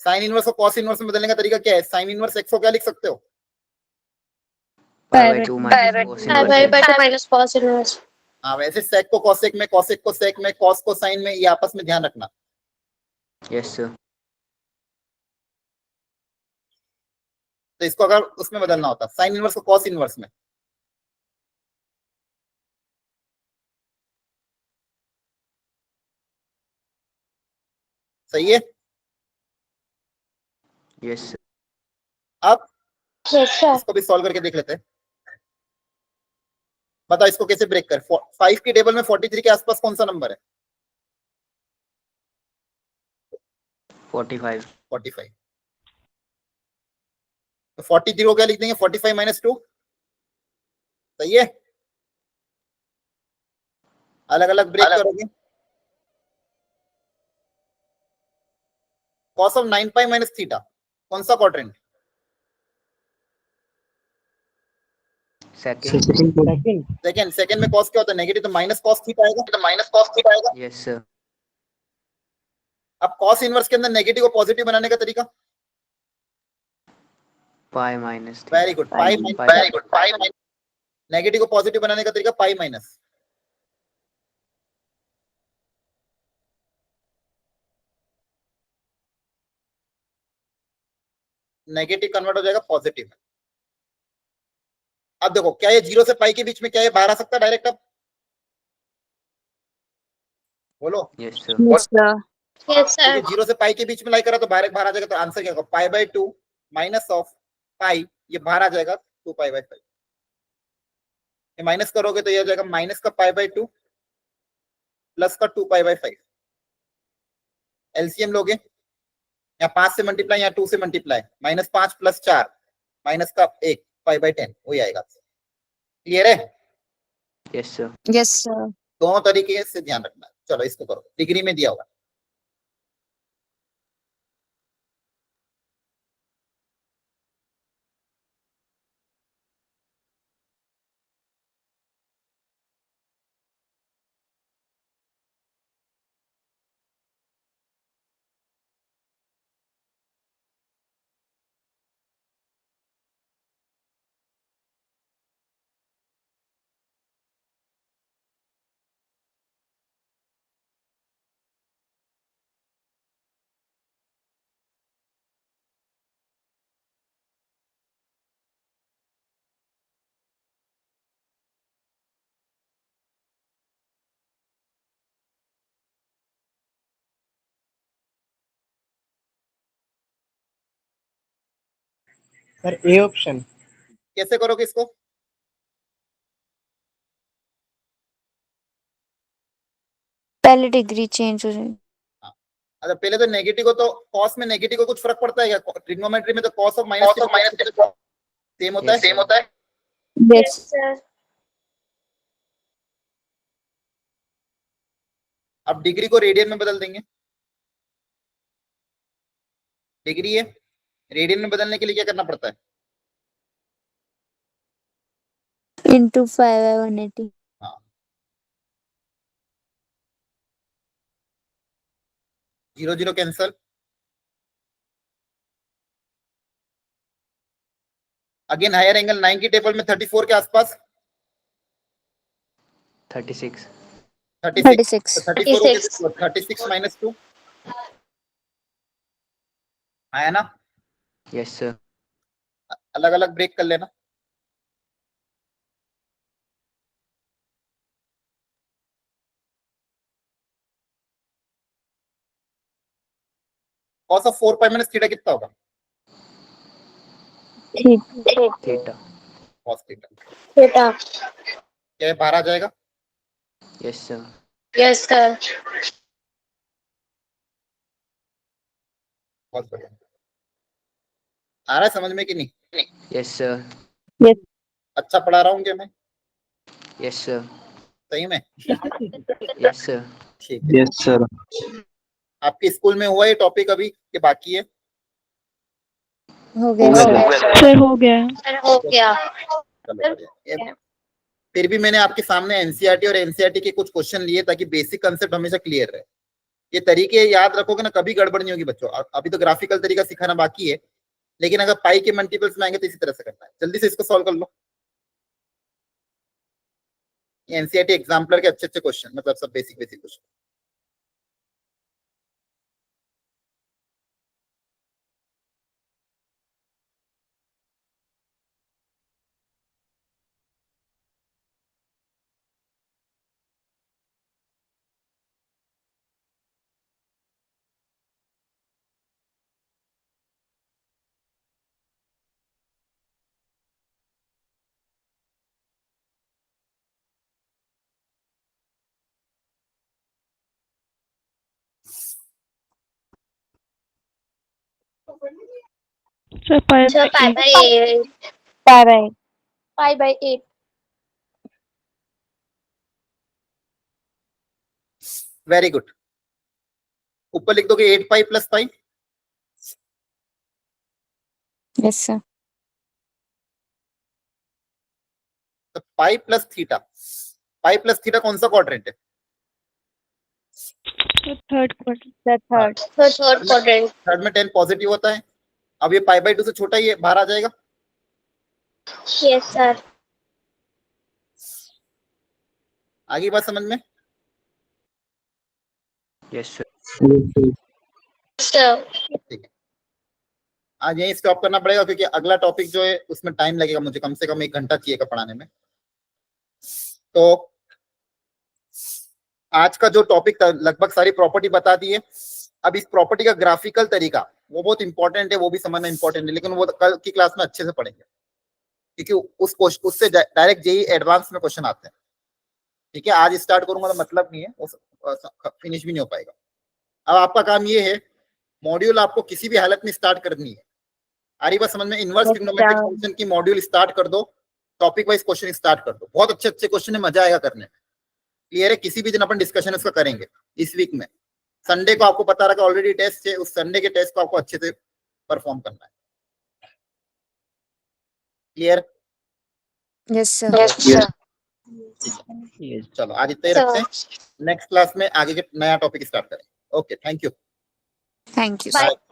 साइन इनवर्स को कॉस इनवर्स में बदलने का तरीका क्या है? साइन इनवर्स एक्स को क्या लिख सकते हो?
Pi by 2 minus cos
Pi by
inverse.
2 minus cos inverse.
हाँ वैसे सेक को कॉसेक में, कॉसेक को सेक में, कॉस को साइन में, ये आपस में ध्यान रखना।
Yes, sir.
तो इसको अगर उसमें बदलना होता, साइन इनवर्स को कॉस इनवर्स में, सही है?
Yes, sir.
अब
Yes, sir.
इसको भी सॉल्व करके देख लेते हैं। बताओ इसको कैसे ब्रेक कर। 5 की टेबल में 43 के आसपास कौन सा नंबर है?
45.
45। तो 43 को क्या लिख देंगे? 45 माइनस 2। सही है। अलग अलग ब्रेक करोगे। cos of 9 pi minus theta कौन सा क्वाड्रेंट?
Second.
सेकंड। सेकंड में cos क्या होता है? नेगेटिव, तो माइनस cos थीटा आएगा।
Yes, sir.
अब cos इनवर्स के अंदर नेगेटिव को पॉजिटिव बनाने का तरीका।
Pi minus theta.
Very good. Pi minus. Negative को पॉजिटिव बनाने का तरीका पाई माइनस। नेगेटिव कन्वर्ट हो जाएगा पॉजिटिव में। अब देखो क्या ये 0 से पाई के बीच में क्या ये बाहर आ सकता है डायरेक्ट? अब बोलो।
Yes, sir.
Yes, sir.
Yes, sir.
क्योंकि 0 से पाई के बीच में लाई करा तो डायरेक्ट बाहर आ जाएगा। तो आंसर क्या होगा? पाई बाय 2 माइनस ऑफ पाई, ये बाहर आ जाएगा 2 पाई बाय 5। ये माइनस करोगे तो ये हो जाएगा माइनस का पाई बाय 2 प्लस का 2 पाई बाय 5। एलसीएम लोगे, यहाँ 5 से मल्टीप्लाई, यहाँ 2 से मल्टीप्लाई, -5 + 4 माइनस का 1 पाई बाय 10 वही आएगा। क्लियर है?
Yes, sir.
Yes, sir.
दोनों तरीके से ध्यान रखना है। चलो इसको करो, डिग्री में दिया होगा।
Sir A option.
कैसे करोगे इसको?
पहले डिग्री चेंज हो जाएगी।
अच्छा, पहले तो नेगेटिव को, तो कॉस में नेगेटिव को कुछ फर्क पड़ता है क्या? ट्रिग्नोमेट्री में तो कॉस ऑफ माइनस सेम होता है।
Yes, sir.
Yes, sir.
अब डिग्री को रेडियन में बदल देंगे। डिग्री है, रेडियन में बदलने के लिए क्या करना पड़ता है?
Into 5/180.
हाँ, 0 0 कैंसल। अगेन हायर एंगल 9 की टेबल में 34 के आसपास
36.
36। तो 34 को
36.
कैसे? 36 माइनस 2 आया ना?
Yes, sir.
अलग अलग ब्रेक कर लेना। cos of 4 pi minus theta कितना होगा?
Theta.
cos theta
Theta.
क्या ये बाहर आ जाएगा?
Yes, sir.
Yes, sir.
बहुत बढ़िया। आ रहा है समझ में कि नहीं?
Yes, sir.
अच्छा पढ़ा रहा हूँ क्या मैं?
Yes, sir.
सही में?
Yes, sir.
ठीक है।
Yes sir.
आपके स्कूल में हुआ ये टॉपिक अभी कि बाकी है?
हो गया सर।
सर हो गया।
Sir, हो गया.
चलो बढ़िया। फिर भी मैंने आपके सामने एनसीईआरटी और एनसीईआरटी के कुछ क्वेश्चन लिए ताकि बेसिक कंसेप्ट हमेशा क्लियर रहे। ये तरीके याद रखोगे ना, कभी गड़बड़ नहीं होगी बच्चों। अभी तो ग्राफिकल तरीका सिखाना बाकी है, लेकिन अगर पाई के मल्टीपल्स में आएंगे तो इसी तरह से करना है। जल्दी से इसको सॉल्व कर लो। एनसीईआरटी एग्जाम्पलर के अच्छे अच्छे क्वेश्चन, मतलब सब basic basic question.
Sir, pi
Sir, pi
by
by 8.
Pi by
Pi by 8.
Very good, ऊपर लिख दोगे 8 pi plus pi,
yes sir.
तो pi plus theta, pi plus theta कौन सा क्वाड्रेंट है?
third quarter.
The third.
So third quadrant.
Third में 10 positive होता है। अब ये पाई बाई 2 से छोटा ही है, बाहर आ जाएगा।
Yes, sir.
आगे बात समझ में?
Yes, sir.
Sir.
ठीक है, आज यही स्टॉप करना पड़ेगा क्योंकि अगला टॉपिक जो है उसमें टाइम लगेगा, मुझे कम से कम 1 घंटा चाहिएगा पढ़ाने में। तो आज का जो टॉपिक था लगभग सारी प्रॉपर्टी बता दी है। अब इस प्रॉपर्टी का ग्राफिकल तरीका वो बहुत इंपॉर्टेंट है, वो भी समझना इंपॉर्टेंट है, लेकिन वो कल की क्लास में अच्छे से पढ़ेंगे क्योंकि उससे डायरेक्ट जेई एडवांस में क्वेश्चन आते हैं। ठीक है, आज स्टार्ट करूंगा तो मतलब नहीं है, वो फिनिश भी नहीं हो पाएगा। अब आपका काम ये है, मॉड्यूल आपको किसी भी हालत में स्टार्ट करनी है। आ रही बात समझ में? इनवर्स ट्रिग्नोमेट्रिक फंक्शन की मॉड्यूल स्टार्ट कर दो, टॉपिक वाइज क्वेश्चन स्टार्ट कर दो, बहुत अच्छे अच्छे क्वेश्चन है, मजा आएगा करने में। क्लियर है? किसी भी दिन अपन डिस्कशन उसका करेंगे इस वीक में। संडे को आपको पता रखा ऑलरेडी टेस्ट है, उस संडे के टेस्ट को आपको अच्छे से परफॉर्म करना है। Clear?
Yes sir.
Yes, sir.
Yes.
चलो आज इतना ही रखते हैं, नेक्स्ट क्लास में आगे के नया टॉपिक स्टार्ट करेंगे। Okay, thank you,
Thank you.
Bye.
Bye.